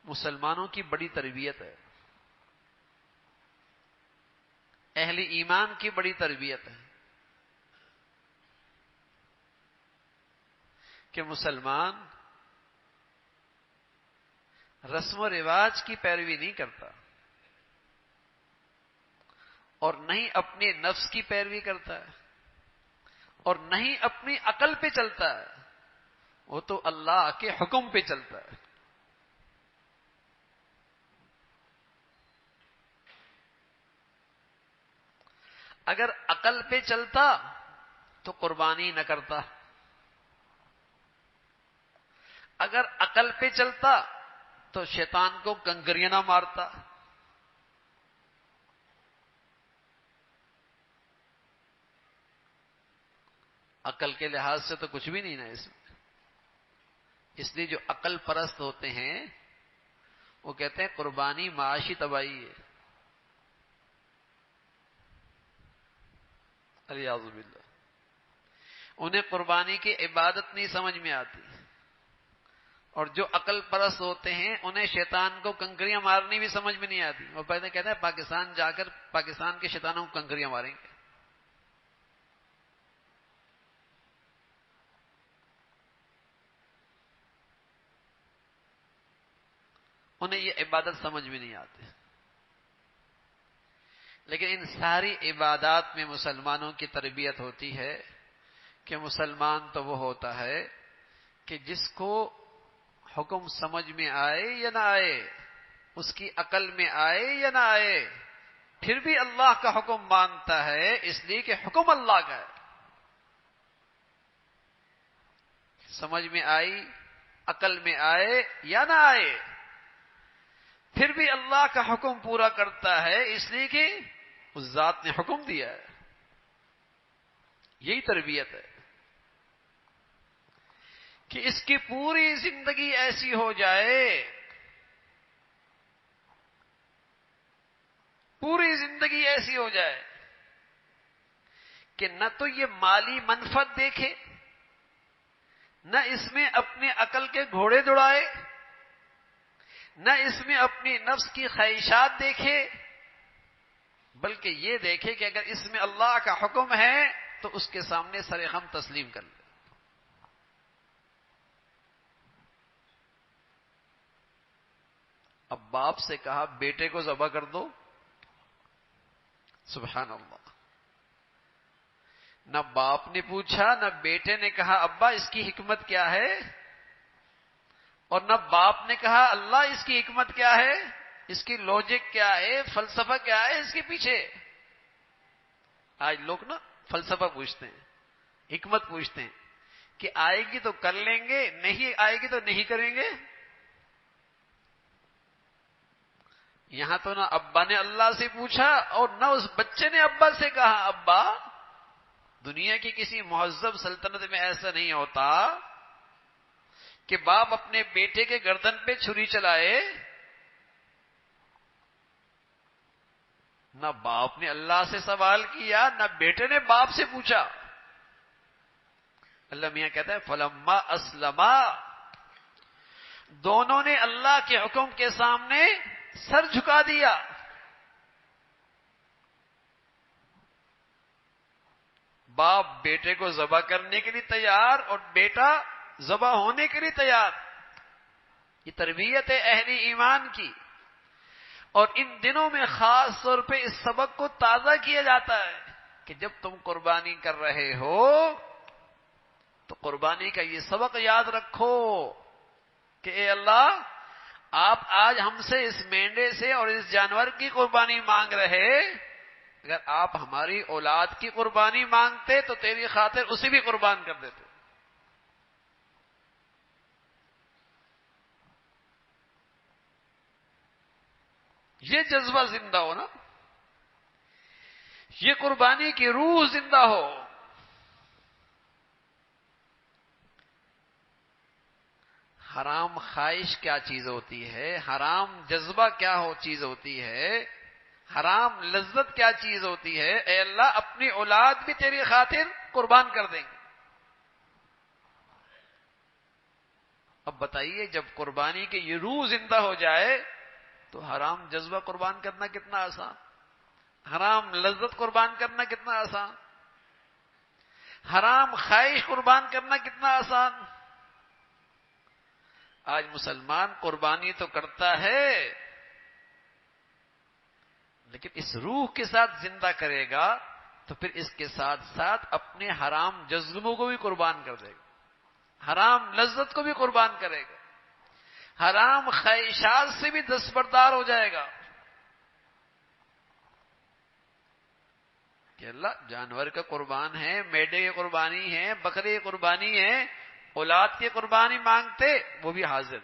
مسلمانوں کی بڑی تربیت ہے، اہل ایمان کی بڑی تربیت ہے کہ مسلمان رسم و رواج کی پیروی نہیں کرتا، اور نہیں اپنے نفس کی پیروی کرتا ہے، اور نہیں اپنی عقل پہ چلتا ہے. وہ تو اللہ کے حکم پہ چلتا ہے. اگر عقل پہ چلتا تو قربانی نہ کرتا، اگر عقل پہ چلتا تو شیطان کو کنکریاں نہ مارتا. عقل کے لحاظ سے تو کچھ بھی نہیں نا اس میں. اس لیے جو عقل پرست ہوتے ہیں وہ کہتے ہیں قربانی معاشی تباہی ہے. الیاذ باللہ. انہیں قربانی کی عبادت نہیں سمجھ میں آتی، اور جو عقل پرست ہوتے ہیں انہیں شیطان کو کنکریاں مارنی بھی سمجھ میں نہیں آتی. وہ پہلے کہتے ہیں پاکستان جا کر پاکستان کے شیطانوں کو کنکریاں ماریں گے. انہیں یہ عبادت سمجھ میں نہیں آتی. لیکن ان ساری عبادات میں مسلمانوں کی تربیت ہوتی ہے کہ مسلمان تو وہ ہوتا ہے کہ جس کو حکم سمجھ میں آئے یا نہ آئے، اس کی عقل میں آئے یا نہ آئے، پھر بھی اللہ کا حکم مانتا ہے، اس لیے کہ حکم اللہ کا ہے. سمجھ میں آئی، عقل میں آئے یا نہ آئے، پھر بھی اللہ کا حکم پورا کرتا ہے، اس لیے کہ اس ذات نے حکم دیا ہے. یہی تربیت ہے کہ اس کی پوری زندگی ایسی ہو جائے، پوری زندگی ایسی ہو جائے کہ نہ تو یہ مالی منفعت دیکھے، نہ اس میں اپنے عقل کے گھوڑے دوڑائے، نہ اس میں اپنی نفس کی خواہشات دیکھے، بلکہ یہ دیکھے کہ اگر اس میں اللہ کا حکم ہے تو اس کے سامنے سر خم تسلیم کر لے. اب باپ سے کہا بیٹے کو ذبح کر دو، سبحان اللہ. نہ باپ نے پوچھا، نہ بیٹے نے کہا ابا اس کی حکمت کیا ہے، اور نہ باپ نے کہا اللہ اس کی حکمت کیا ہے، اس کی لوجک کیا ہے، فلسفہ کیا ہے اس کے پیچھے. آج لوگ نا فلسفہ پوچھتے ہیں، حکمت پوچھتے ہیں کہ آئے گی تو کر لیں گے، نہیں آئے گی تو نہیں کریں گے. یہاں تو نہ ابا نے اللہ سے پوچھا اور نہ اس بچے نے ابا سے کہا ابا. دنیا کی کسی مہذب سلطنت میں ایسا نہیں ہوتا کہ باپ اپنے بیٹے کے گردن پہ چھری چلائے. نہ باپ نے اللہ سے سوال کیا، نہ بیٹے نے باپ سے پوچھا. اللہ میاں کہتا ہے فلما اسلما، دونوں نے اللہ کے حکم کے سامنے سر جھکا دیا. باپ بیٹے کو ذبح کرنے کے لیے تیار اور بیٹا ذبح ہونے کے لیے تیار. یہ تربیت ہے اہل ایمان کی. اور ان دنوں میں خاص طور پہ اس سبق کو تازہ کیا جاتا ہے کہ جب تم قربانی کر رہے ہو تو قربانی کا یہ سبق یاد رکھو کہ اے اللہ، آپ آج ہم سے اس مینڈے سے اور اس جانور کی قربانی مانگ رہے، اگر آپ ہماری اولاد کی قربانی مانگتے تو تیری خاطر اسے بھی قربان کر دیتے. یہ جذبہ زندہ ہو نا، یہ قربانی کی روح زندہ ہو. حرام خواہش کیا چیز ہوتی ہے، حرام جذبہ کیا چیز ہوتی ہے، حرام لذت کیا چیز ہوتی ہے. اے اللہ، اپنی اولاد بھی تیری خاطر قربان کر دیں گے. اب بتائیے جب قربانی کی یہ روح زندہ ہو جائے تو حرام جذبہ قربان کرنا کتنا آسان، حرام لذت قربان کرنا کتنا آسان، حرام خواہش قربان کرنا کتنا آسان. آج مسلمان قربانی تو کرتا ہے لیکن اس روح کے ساتھ زندہ کرے گا تو پھر اس کے ساتھ ساتھ اپنے حرام جذبوں کو بھی قربان کر دے گا، حرام لذت کو بھی قربان کرے گا، حرام خواہشات سے بھی دستبردار ہو جائے گا. کہ اللہ جانور کا قربان ہے، میڈے کی قربانی ہے، بکرے کی قربانی ہے، اولاد کی قربانی مانگتے وہ بھی حاضر.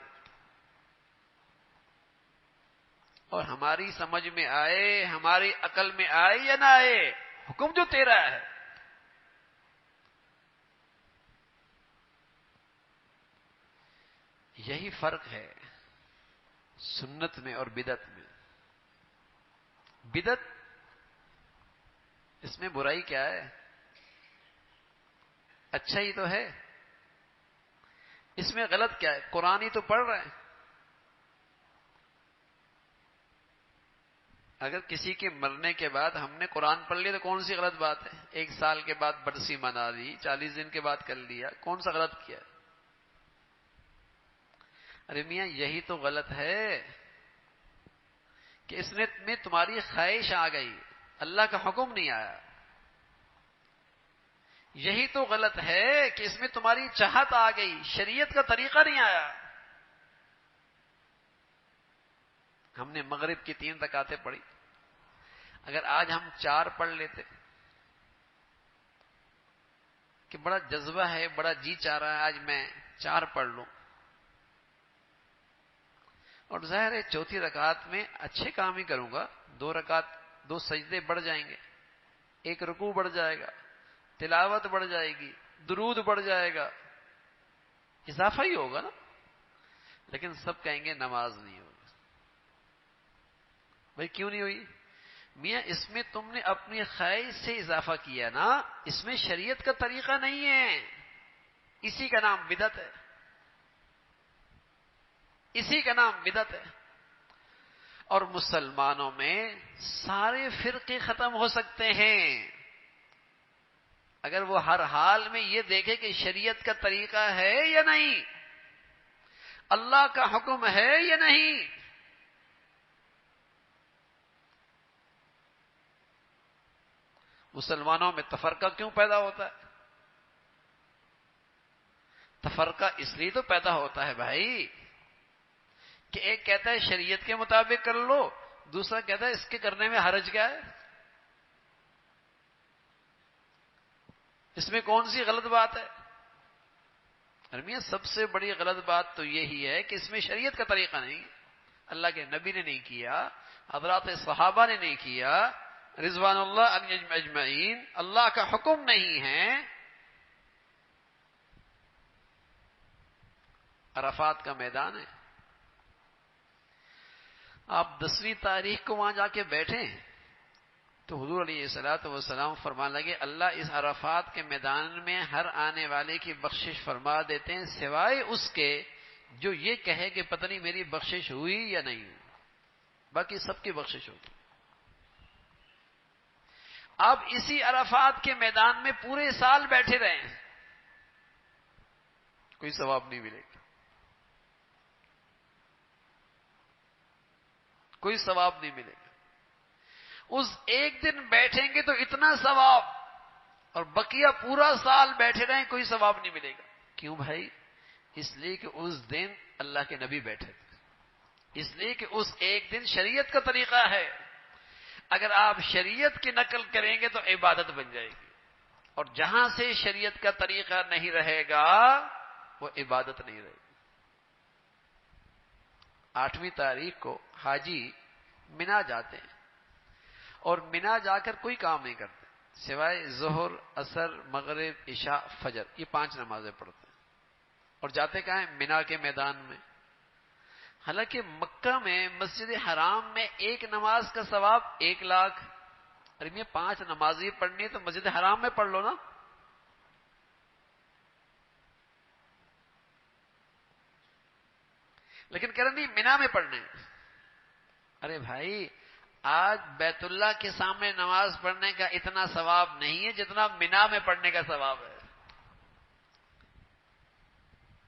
اور ہماری سمجھ میں آئے، ہماری عقل میں آئے یا نہ آئے، حکم جو تیرا ہے. یہی فرق ہے سنت میں اور بدعت میں. بدعت اس میں برائی کیا ہے؟ اچھا ہی تو ہے. اس میں غلط کیا ہے؟ قرآن ہی تو پڑھ رہے ہیں. اگر کسی کے مرنے کے بعد ہم نے قرآن پڑھ لیا تو کون سی غلط بات ہے؟ 1 سال کے بعد برسی منا دی، 40 دن کے بعد کر لیا، کون سا غلط کیا؟ ارے میاں یہی تو غلط ہے. کہ اس میں تمہاری خواہش آ گئی، اللہ کا حکم نہیں آیا۔ یہی تو غلط ہے کہ اس میں تمہاری چاہت آ گئی، شریعت کا طریقہ نہیں آیا۔ ہم نے مغرب کی 3 رکعتیں پڑھی، اگر آج ہم 4 پڑھ لیتے کہ بڑا جذبہ ہے، بڑا جی چاہ رہا ہے آج میں 4 پڑھ لوں، اور ظاہر ہے چوتھی رکعت میں اچھے کام ہی کروں گا، 2 رکعت 2 سجدے بڑھ جائیں گے، 1 رکوع بڑھ جائے گا، تلاوت بڑھ جائے گی، درود بڑھ جائے گا، اضافہ ہی ہوگا نا۔ لیکن سب کہیں گے نماز نہیں ہوگی۔ بھائی کیوں نہیں ہوئی؟ میاں اس میں تم نے اپنی خواہش سے اضافہ کیا نا، اس میں شریعت کا طریقہ نہیں ہے، اسی کا نام بدعت ہے، اسی کا نام بدعت ہے۔ اور مسلمانوں میں سارے فرقے ختم ہو سکتے ہیں اگر وہ ہر حال میں یہ دیکھے کہ شریعت کا طریقہ ہے یا نہیں، اللہ کا حکم ہے یا نہیں۔ مسلمانوں میں تفرقہ کیوں پیدا ہوتا ہے؟ تفرقہ اس لیے تو پیدا ہوتا ہے بھائی کہ ایک کہتا ہے شریعت کے مطابق کر لو، دوسرا کہتا ہے اس کے کرنے میں حرج کیا ہے، اس میں کون سی غلط بات ہے؟ ارمیہ سب سے بڑی غلط بات تو یہی ہے کہ اس میں شریعت کا طریقہ نہیں، اللہ کے نبی نے نہیں کیا، حضرات صحابہ نے نہیں کیا، رضوان اللہ علیہم اجمعین، اللہ کا حکم نہیں ہے۔ عرفات کا میدان ہے، آپ 10ویں تاریخ کو وہاں جا کے بیٹھیں تو حضور علیہ الصلوۃ والسلام فرمان لگے اللہ اس عرفات کے میدان میں ہر آنے والے کی بخشش فرما دیتے ہیں سوائے اس کے جو یہ کہے کہ پتہ نہیں میری بخشش ہوئی یا نہیں ہوئی، باقی سب کی بخشش ہوگی۔ آپ اسی عرفات کے میدان میں پورے سال بیٹھے رہیں، کوئی ثواب نہیں ملے گا، کوئی ثواب نہیں ملے گا۔ اس ایک دن بیٹھیں گے تو اتنا ثواب، اور بقیہ پورا سال بیٹھے رہیں کوئی ثواب نہیں ملے گا۔ کیوں بھائی؟ اس لیے کہ اس دن اللہ کے نبی بیٹھے تھے، اس لیے کہ اس ایک دن شریعت کا طریقہ ہے۔ اگر آپ شریعت کی نقل کریں گے تو عبادت بن جائے گی، اور جہاں سے شریعت کا طریقہ نہیں رہے گا وہ عبادت نہیں رہے گی۔ 8ویں تاریخ کو حاجی منا جاتے ہیں، اور منا جا کر کوئی کام نہیں کرتے سوائے ظہر، عصر، مغرب، عشاء، فجر، یہ 5 نمازیں پڑھتے ہیں، اور جاتے کہاں ہیں؟ منا کے میدان میں۔ حالانکہ مکہ میں مسجد حرام میں ایک نماز کا ثواب 1 لاکھ، ارے میں 5 نمازیں پڑھنی ہے تو مسجد حرام میں پڑھ لو نا۔ لیکن کہہ رہے نہیں منا میں پڑھنے، ارے بھائی آج بیت اللہ کے سامنے نماز پڑھنے کا اتنا ثواب نہیں ہے جتنا منا میں پڑھنے کا ثواب ہے،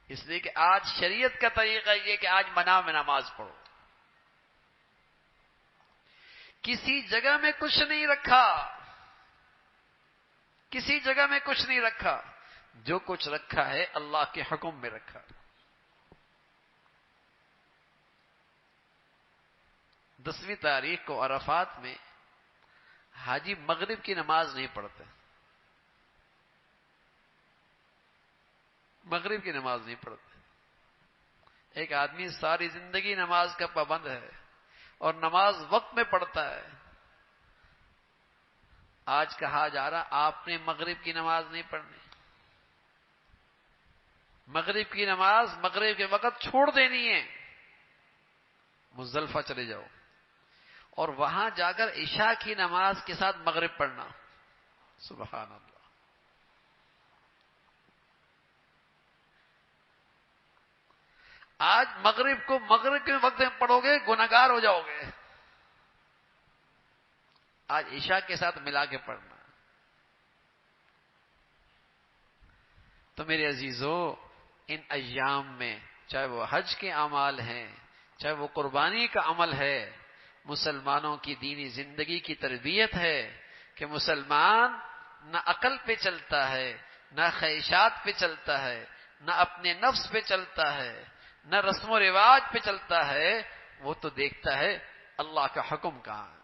اس لیے کہ آج شریعت کا طریقہ یہ کہ آج منا میں نماز پڑھو، کسی جگہ میں کچھ نہیں رکھا، کسی جگہ میں کچھ نہیں رکھا، جو کچھ رکھا ہے اللہ کے حکم میں رکھا۔ 10ویں تاریخ کو عرفات میں حاجی مغرب کی نماز نہیں پڑھتے، مغرب کی نماز نہیں پڑھتے۔ ایک آدمی ساری زندگی نماز کا پابند ہے اور نماز وقت میں پڑھتا ہے، آج کہا جا رہا آپ نے مغرب کی نماز نہیں پڑھنی، مغرب کی نماز مغرب کے وقت چھوڑ دینی ہے، مزدلفہ چلے جاؤ اور وہاں جا کر عشاء کی نماز کے ساتھ مغرب پڑھنا۔ سبحان اللہ۔ آج مغرب کو مغرب کے وقت میں پڑھو گے گناہگار ہو جاؤ گے، آج عشاء کے ساتھ ملا کے پڑھنا۔ تو میرے عزیزو ان ایام میں چاہے وہ حج کے اعمال ہیں، چاہے وہ قربانی کا عمل ہے، مسلمانوں کی دینی زندگی کی تربیت ہے کہ مسلمان نہ عقل پہ چلتا ہے، نہ خواہشات پہ چلتا ہے، نہ اپنے نفس پہ چلتا ہے، نہ رسم و رواج پہ چلتا ہے، وہ تو دیکھتا ہے اللہ کا حکم کہاں ہے،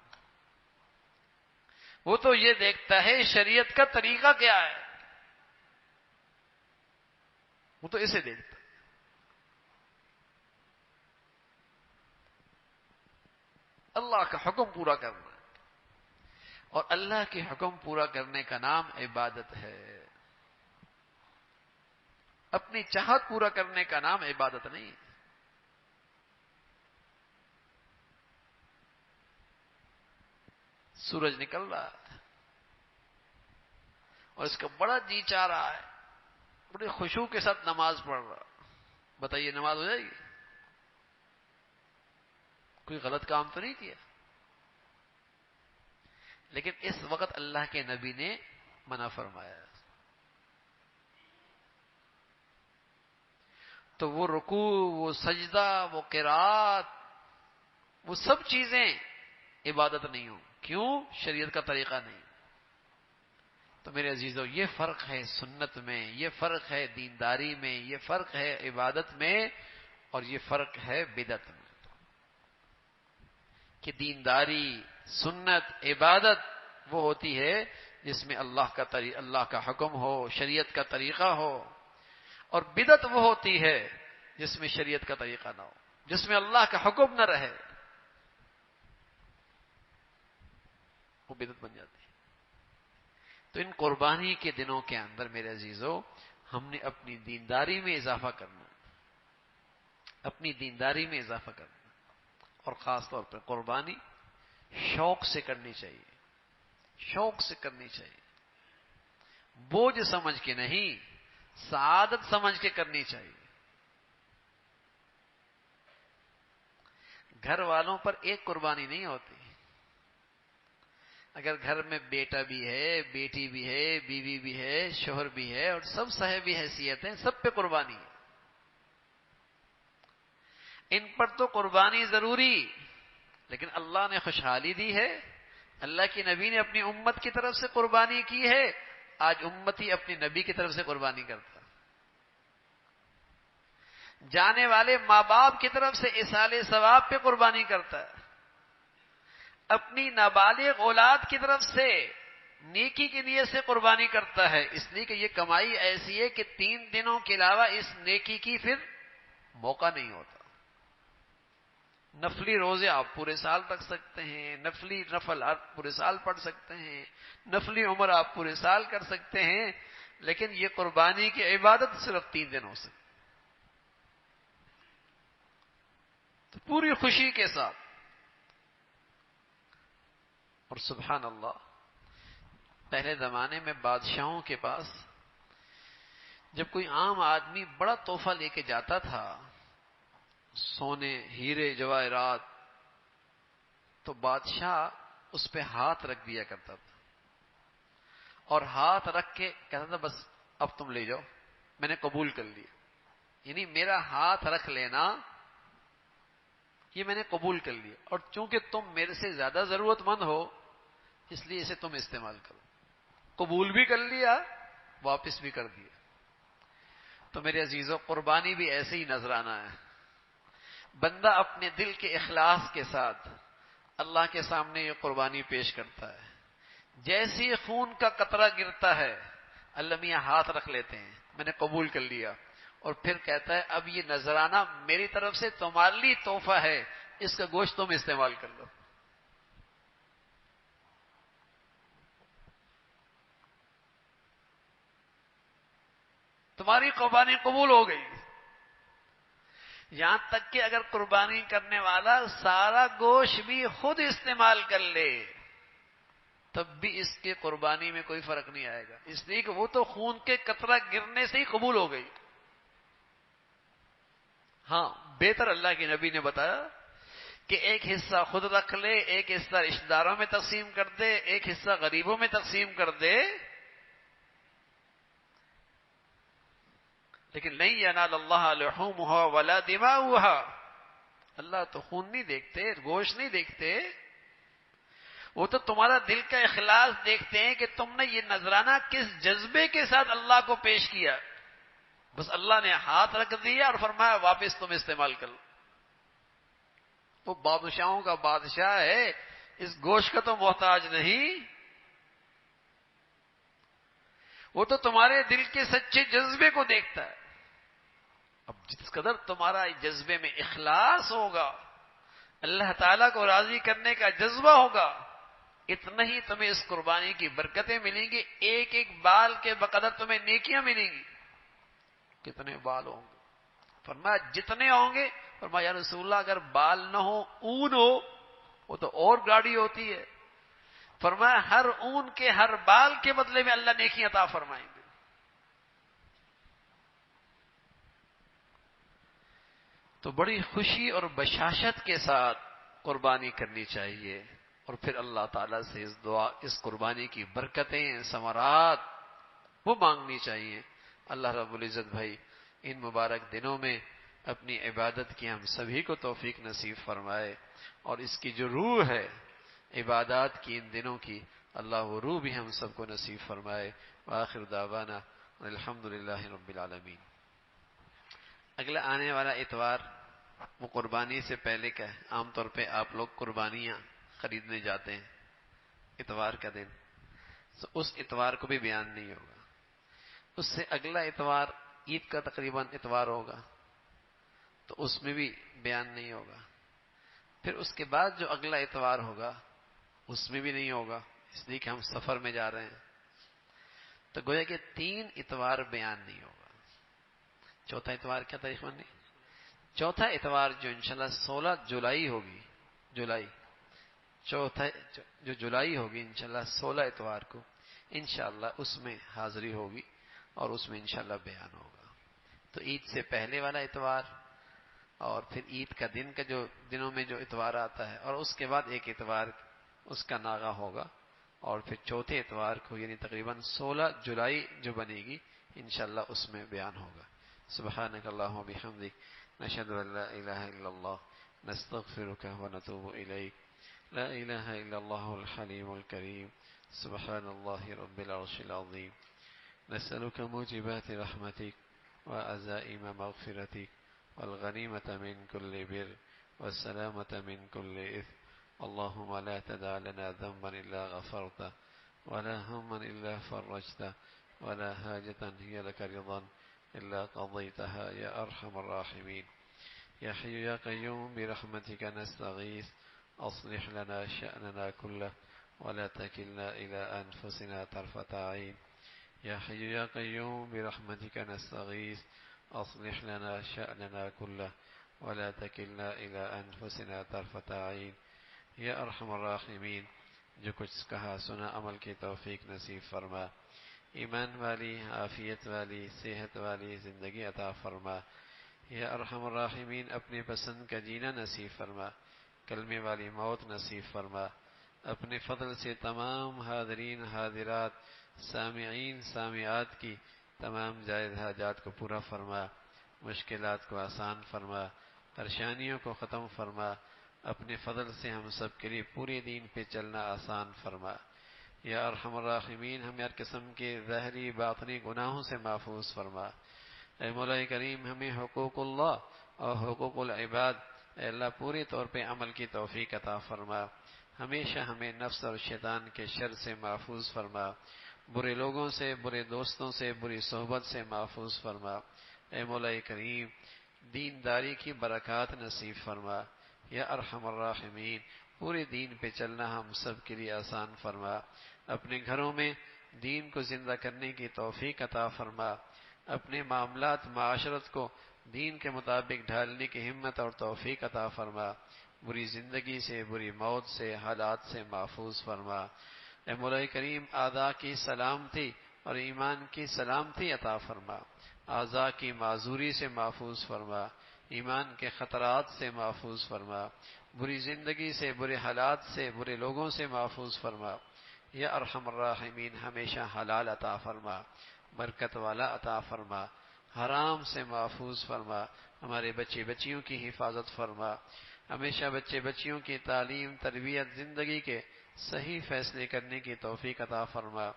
وہ تو یہ دیکھتا ہے شریعت کا طریقہ کیا ہے، وہ تو اسے دیکھتا ہے۔ اللہ کا حکم پورا کرنا ہے، اور اللہ کے حکم پورا کرنے کا نام عبادت ہے، اپنی چاہت پورا کرنے کا نام عبادت نہیں ہے۔ سورج نکل رہا ہے اور اس کا بڑا جی چاہ رہا ہے، بڑی خشوع کے ساتھ نماز پڑھ رہا، بتائیے نماز ہو جائے گی؟ کوئی غلط کام تو نہیں کیا؟ لیکن اس وقت اللہ کے نبی نے منع فرمایا، تو وہ رکوع، وہ سجدہ، وہ قرات، وہ سب چیزیں عبادت نہیں ہوں۔ کیوں؟ شریعت کا طریقہ نہیں۔ تو میرے عزیزو، یہ فرق ہے سنت میں، یہ فرق ہے دینداری میں، یہ فرق ہے عبادت میں، اور یہ فرق ہے بدعت میں، کہ دینداری، سنت، عبادت وہ ہوتی ہے جس میں اللہ کا حکم ہو، شریعت کا طریقہ ہو، اور بدعت وہ ہوتی ہے جس میں شریعت کا طریقہ نہ ہو، جس میں اللہ کا حکم نہ رہے، وہ بدعت بن جاتی ہے۔ تو ان قربانی کے دنوں کے اندر میرے عزیزو، ہم نے اپنی دینداری میں اضافہ کرنا، اپنی دینداری میں اضافہ کرنا، اور خاص طور پر قربانی شوق سے کرنی چاہیے، شوق سے کرنی چاہیے، بوجھ سمجھ کے نہیں، سعادت سمجھ کے کرنی چاہیے۔ گھر والوں پر ایک قربانی نہیں ہوتی، اگر گھر میں بیٹا بھی ہے، بیٹی بھی ہے، بیوی بھی ہے، شوہر بھی ہے، اور سب صاحبی حیثیت ہیں، سب پہ قربانی ہے، ان پر تو قربانی ضروری، لیکن اللہ نے خوشحالی دی ہے، اللہ کی نبی نے اپنی امت کی طرف سے قربانی کی ہے، آج امتی اپنی نبی کی طرف سے قربانی کرتا، جانے والے ماں باپ کی طرف سے اصال ثواب پہ قربانی کرتا ہے، اپنی نابالغ اولاد کی طرف سے نیکی کی نیت سے قربانی کرتا ہے، اس لیے کہ یہ کمائی ایسی ہے کہ 3 دنوں کے علاوہ اس نیکی کی پھر موقع نہیں ہوتا۔ نفلی روزے آپ پورے سال رکھ سکتے ہیں، نفل آپ پورے سال پڑھ سکتے ہیں، نفلی عمر آپ پورے سال کر سکتے ہیں، لیکن یہ قربانی کی عبادت صرف 3 دن ہو سکتی، تو پوری خوشی کے ساتھ۔ اور سبحان اللہ، پہلے زمانے میں بادشاہوں کے پاس جب کوئی عام آدمی بڑا تحفہ لے کے جاتا تھا، سونے، ہیرے، جواہرات، تو بادشاہ اس پہ ہاتھ رکھ دیا کرتا تھا، اور ہاتھ رکھ کے کہتا تھا بس اب تم لے جاؤ، میں نے قبول کر لیا، یعنی میرا ہاتھ رکھ لینا یہ میں نے قبول کر لیا، اور چونکہ تم میرے سے زیادہ ضرورت مند ہو اس لیے اسے تم استعمال کرو، قبول بھی کر لیا، واپس بھی کر دیا۔ تو میرے عزیزوں، قربانی بھی ایسے ہی نذرانہ ہے، بندہ اپنے دل کے اخلاص کے ساتھ اللہ کے سامنے یہ قربانی پیش کرتا ہے، جیسی خون کا قطرہ گرتا ہے اللہ میاں ہاتھ رکھ لیتے ہیں، میں نے قبول کر لیا، اور پھر کہتا ہے اب یہ نذرانہ میری طرف سے تمہارے لیے تحفہ ہے، اس کا گوشت تم استعمال کر لو۔ تمہاری قربانی قبول ہو گئی، یہاں تک کہ اگر قربانی کرنے والا سارا گوشت بھی خود استعمال کر لے تب بھی اس کے قربانی میں کوئی فرق نہیں آئے گا، اس لیے کہ وہ تو خون کے قطرہ گرنے سے ہی قبول ہو گئی۔ ہاں، بہتر اللہ کے نبی نے بتایا کہ ایک حصہ خود رکھ لے، ایک حصہ رشتہ داروں میں تقسیم کر دے، ایک حصہ غریبوں میں تقسیم کر دے، لیکن نہیں ینال اللہ لحومها ولا دماؤها، اللہ تو خون نہیں دیکھتے، گوشت نہیں دیکھتے، وہ تو تمہارا دل کا اخلاص دیکھتے ہیں کہ تم نے یہ نذرانہ کس جذبے کے ساتھ اللہ کو پیش کیا. بس اللہ نے ہاتھ رکھ دیا اور فرمایا واپس تم استعمال کر لو. وہ بادشاہوں کا بادشاہ ہے، اس گوشت کا تو محتاج نہیں. وہ تو تمہارے دل کے سچے جذبے کو دیکھتا ہے. اب جس قدر تمہارا جذبے میں اخلاص ہوگا، اللہ تعالیٰ کو راضی کرنے کا جذبہ ہوگا، اتنا ہی تمہیں اس قربانی کی برکتیں ملیں گی. ایک ایک بال کے بقدر تمہیں نیکیاں ملیں گی. کتنے بال ہوں گے؟ فرمایا جتنے ہوں گے. فرمایا یا رسول اللہ اگر بال نہ ہو، اون ہو، وہ تو اور گاڑی ہوتی ہے. فرمایا ہر اون کے ہر بال کے بدلے میں اللہ نیکی عطا فرمائیں گے. تو بڑی خوشی اور بشاشت کے ساتھ قربانی کرنی چاہیے، اور پھر اللہ تعالیٰ سے اس قربانی کی برکتیں، ثمرات وہ مانگنی چاہیے. اللہ رب العزت بھائی ان مبارک دنوں میں اپنی عبادت کی ہم سبھی کو توفیق نصیب فرمائے، اور اس کی جو روح ہے عبادات کی ان دنوں کی، اللہ وہ روح بھی ہم سب کو نصیب فرمائے. وآخر دعوانا الحمدللہ رب العالمین. اگلا آنے والا اتوار وہ قربانی سے پہلے کا ہے. عام طور پہ آپ لوگ قربانیاں خریدنے جاتے ہیں اتوار کا دن، تو اس اتوار کو بھی بیان نہیں ہوگا. اس سے اگلا اتوار عید کا تقریباً اتوار ہوگا، تو اس میں بھی بیان نہیں ہوگا. پھر اس کے بعد جو اگلا اتوار ہوگا اس میں بھی نہیں ہوگا، اس لیے کہ ہم سفر میں جا رہے ہیں. تو گویا کہ 3 اتوار بیان نہیں ہوگا. چوتھا اتوار کیا تاریخ بنی؟ چوتھا اتوار جو انشاءاللہ 16 جولائی ہوگی، چوتھا جو جولائی ہوگی انشاءاللہ 16 اتوار کو انشاءاللہ اس میں حاضری ہوگی اور اس میں انشاءاللہ بیان ہوگا. تو عید سے پہلے والا اتوار، اور پھر عید کا دن کا جو دنوں میں جو اتوار آتا ہے، اور اس کے بعد ایک اتوار اس کا ناغہ ہوگا، اور پھر چوتھے اتوار کو یعنی تقریباً 16 جولائی جو بنے گی انشاءاللہ اس میں بیان ہوگا. سبحانک اللہم و بحمدک، نشہد ان لا الہ الا اللہ، نستغفرک و نتوب الیک. لا الہ الا اللہ الحلیم الکریم، سبحان اللہ رب العرش العظیم. نسألك موجبات رحمتك وعزائم مغفرتك والغنيمة من كل بر والسلامة من كل إثم. اللهم لا تدع لنا ذنبا إلا غفرته، ولا هما إلا فرجته، ولا حاجة هي لك رضا إلا قضيتها يا أرحم الراحمين. يا حي يا قيوم برحمتك نستغيث، أصلح لنا شأننا كله ولا تكلنا إلى أنفسنا طرفة عين. يا حي يا قيوم برحمتك نستغيث، أصلح لنا شأننا كله ولا تكلنا إلى أنفسنا طرفة عين. یا ارحم الراحمین، جو کچھ کہا سنا عمل کی توفیق نصیب فرما. ایمان والی، عافیت والی، صحت والی زندگی عطا فرما. یا ارحم الراحمین اپنے پسند کا جینا نصیب فرما، کلمے والی موت نصیب فرما. اپنے فضل سے تمام حاضرین حاضرات، سامعین سامعات کی تمام جائز حاجات کو پورا فرما، مشکلات کو آسان فرما، پریشانیوں کو ختم فرما. اپنے فضل سے ہم سب کے لیے پورے دین پہ چلنا آسان فرما. یا ارحم الراحمین ہمیں ہر قسم کے ظاہری باطنی گناہوں سے محفوظ فرما. اے مولا کریم ہمیں حقوق اللہ اور حقوق العباد اے اللہ پورے طور پہ عمل کی توفیق عطا فرما. ہمیشہ ہمیں نفس اور شیطان کے شر سے محفوظ فرما، برے لوگوں سے، برے دوستوں سے، بری صحبت سے محفوظ فرما. اے مولا کریم دینداری کی برکات نصیب فرما. یا ارحم الراحمین پورے دین پہ چلنا ہم سب کے لیے آسان فرما. اپنے گھروں میں دین کو زندہ کرنے کی توفیق عطا فرما. اپنے معاملات معاشرت کو دین کے مطابق ڈھالنے کی ہمت اور توفیق عطا فرما. بری زندگی سے، بری موت سے، حالات سے محفوظ فرما. اے مولا کریم اعضاء کی سلامتی اور ایمان کی سلامتی عطا فرما. اعضاء کی معذوری سے محفوظ فرما، ایمان کے خطرات سے محفوظ فرما، بری زندگی سے، برے حالات سے، برے لوگوں سے محفوظ فرما. یا ارحم الراحمین ہمیشہ حلال عطا فرما، برکت والا عطا فرما. حرام سے محفوظ فرما، ہمارے بچے بچیوں کی حفاظت فرما، ہمیشہ بچے بچیوں کی تعلیم تربیت زندگی کے صحیح فیصلے کرنے کی توفیق عطا فرما۔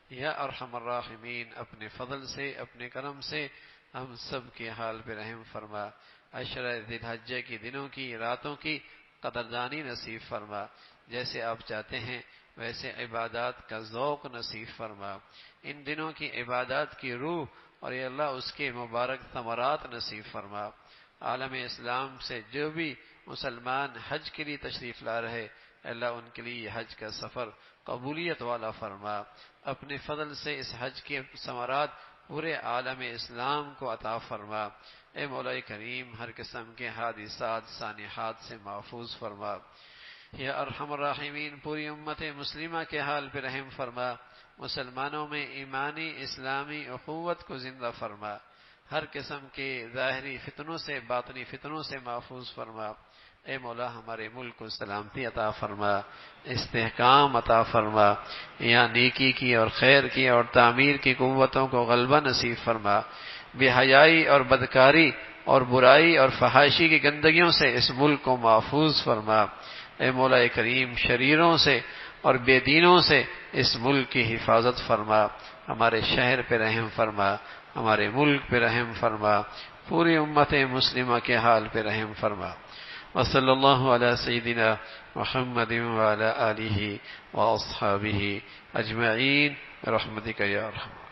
یا ارحم الراحمین، اپنے فضل سے اپنے کرم سے ہم سب کے حال پہ رحم فرما۔ عشرہ ذی الحجہ کی دنوں کی راتوں کی قدردانی نصیب فرما، جیسے آپ چاہتے ہیں ویسے عبادات کا ذوق نصیب فرما۔ ان دنوں کی عبادات کی روح اور یا اللہ اس کے مبارک ثمرات نصیب فرما۔ عالم اسلام سے جو بھی مسلمان حج کے لیے تشریف لا رہے، اللہ ان کے لیے حج کا سفر قبولیت والا فرما۔ اپنے فضل سے اس حج کے ثمرات پورے عالم اسلام کو عطا فرما۔ اے مولا کریم، ہر قسم کے حادثات سانحات سے محفوظ فرما۔ یا ارحم الراحمین، پوری امت مسلمہ کے حال پہ رحم فرما، مسلمانوں میں ایمانی اسلامی اخوت کو زندہ فرما، ہر قسم کے ظاہری فتنوں سے باطنی فتنوں سے محفوظ فرما۔ اے مولا ہمارے ملک کو سلامتی عطا فرما، استحکام عطا فرما، یہاں نیکی کی اور خیر کی اور تعمیر کی قوتوں کو غلبہ نصیب فرما، بے حیائی اور بدکاری اور برائی اور فحاشی کی گندگیوں سے اس ملک کو محفوظ فرما۔ اے مولا کریم، شریروں سے اور بے دینوں سے اس ملک کی حفاظت فرما، ہمارے شہر پہ رحم فرما، ہمارے ملک پہ رحم فرما، پوری امت مسلمہ کے حال پہ رحم فرما۔ وصلی اللہ علی سیدنا محمد وعلی آلہ واصحابہ اجمعین برحمتک یا ارحم۔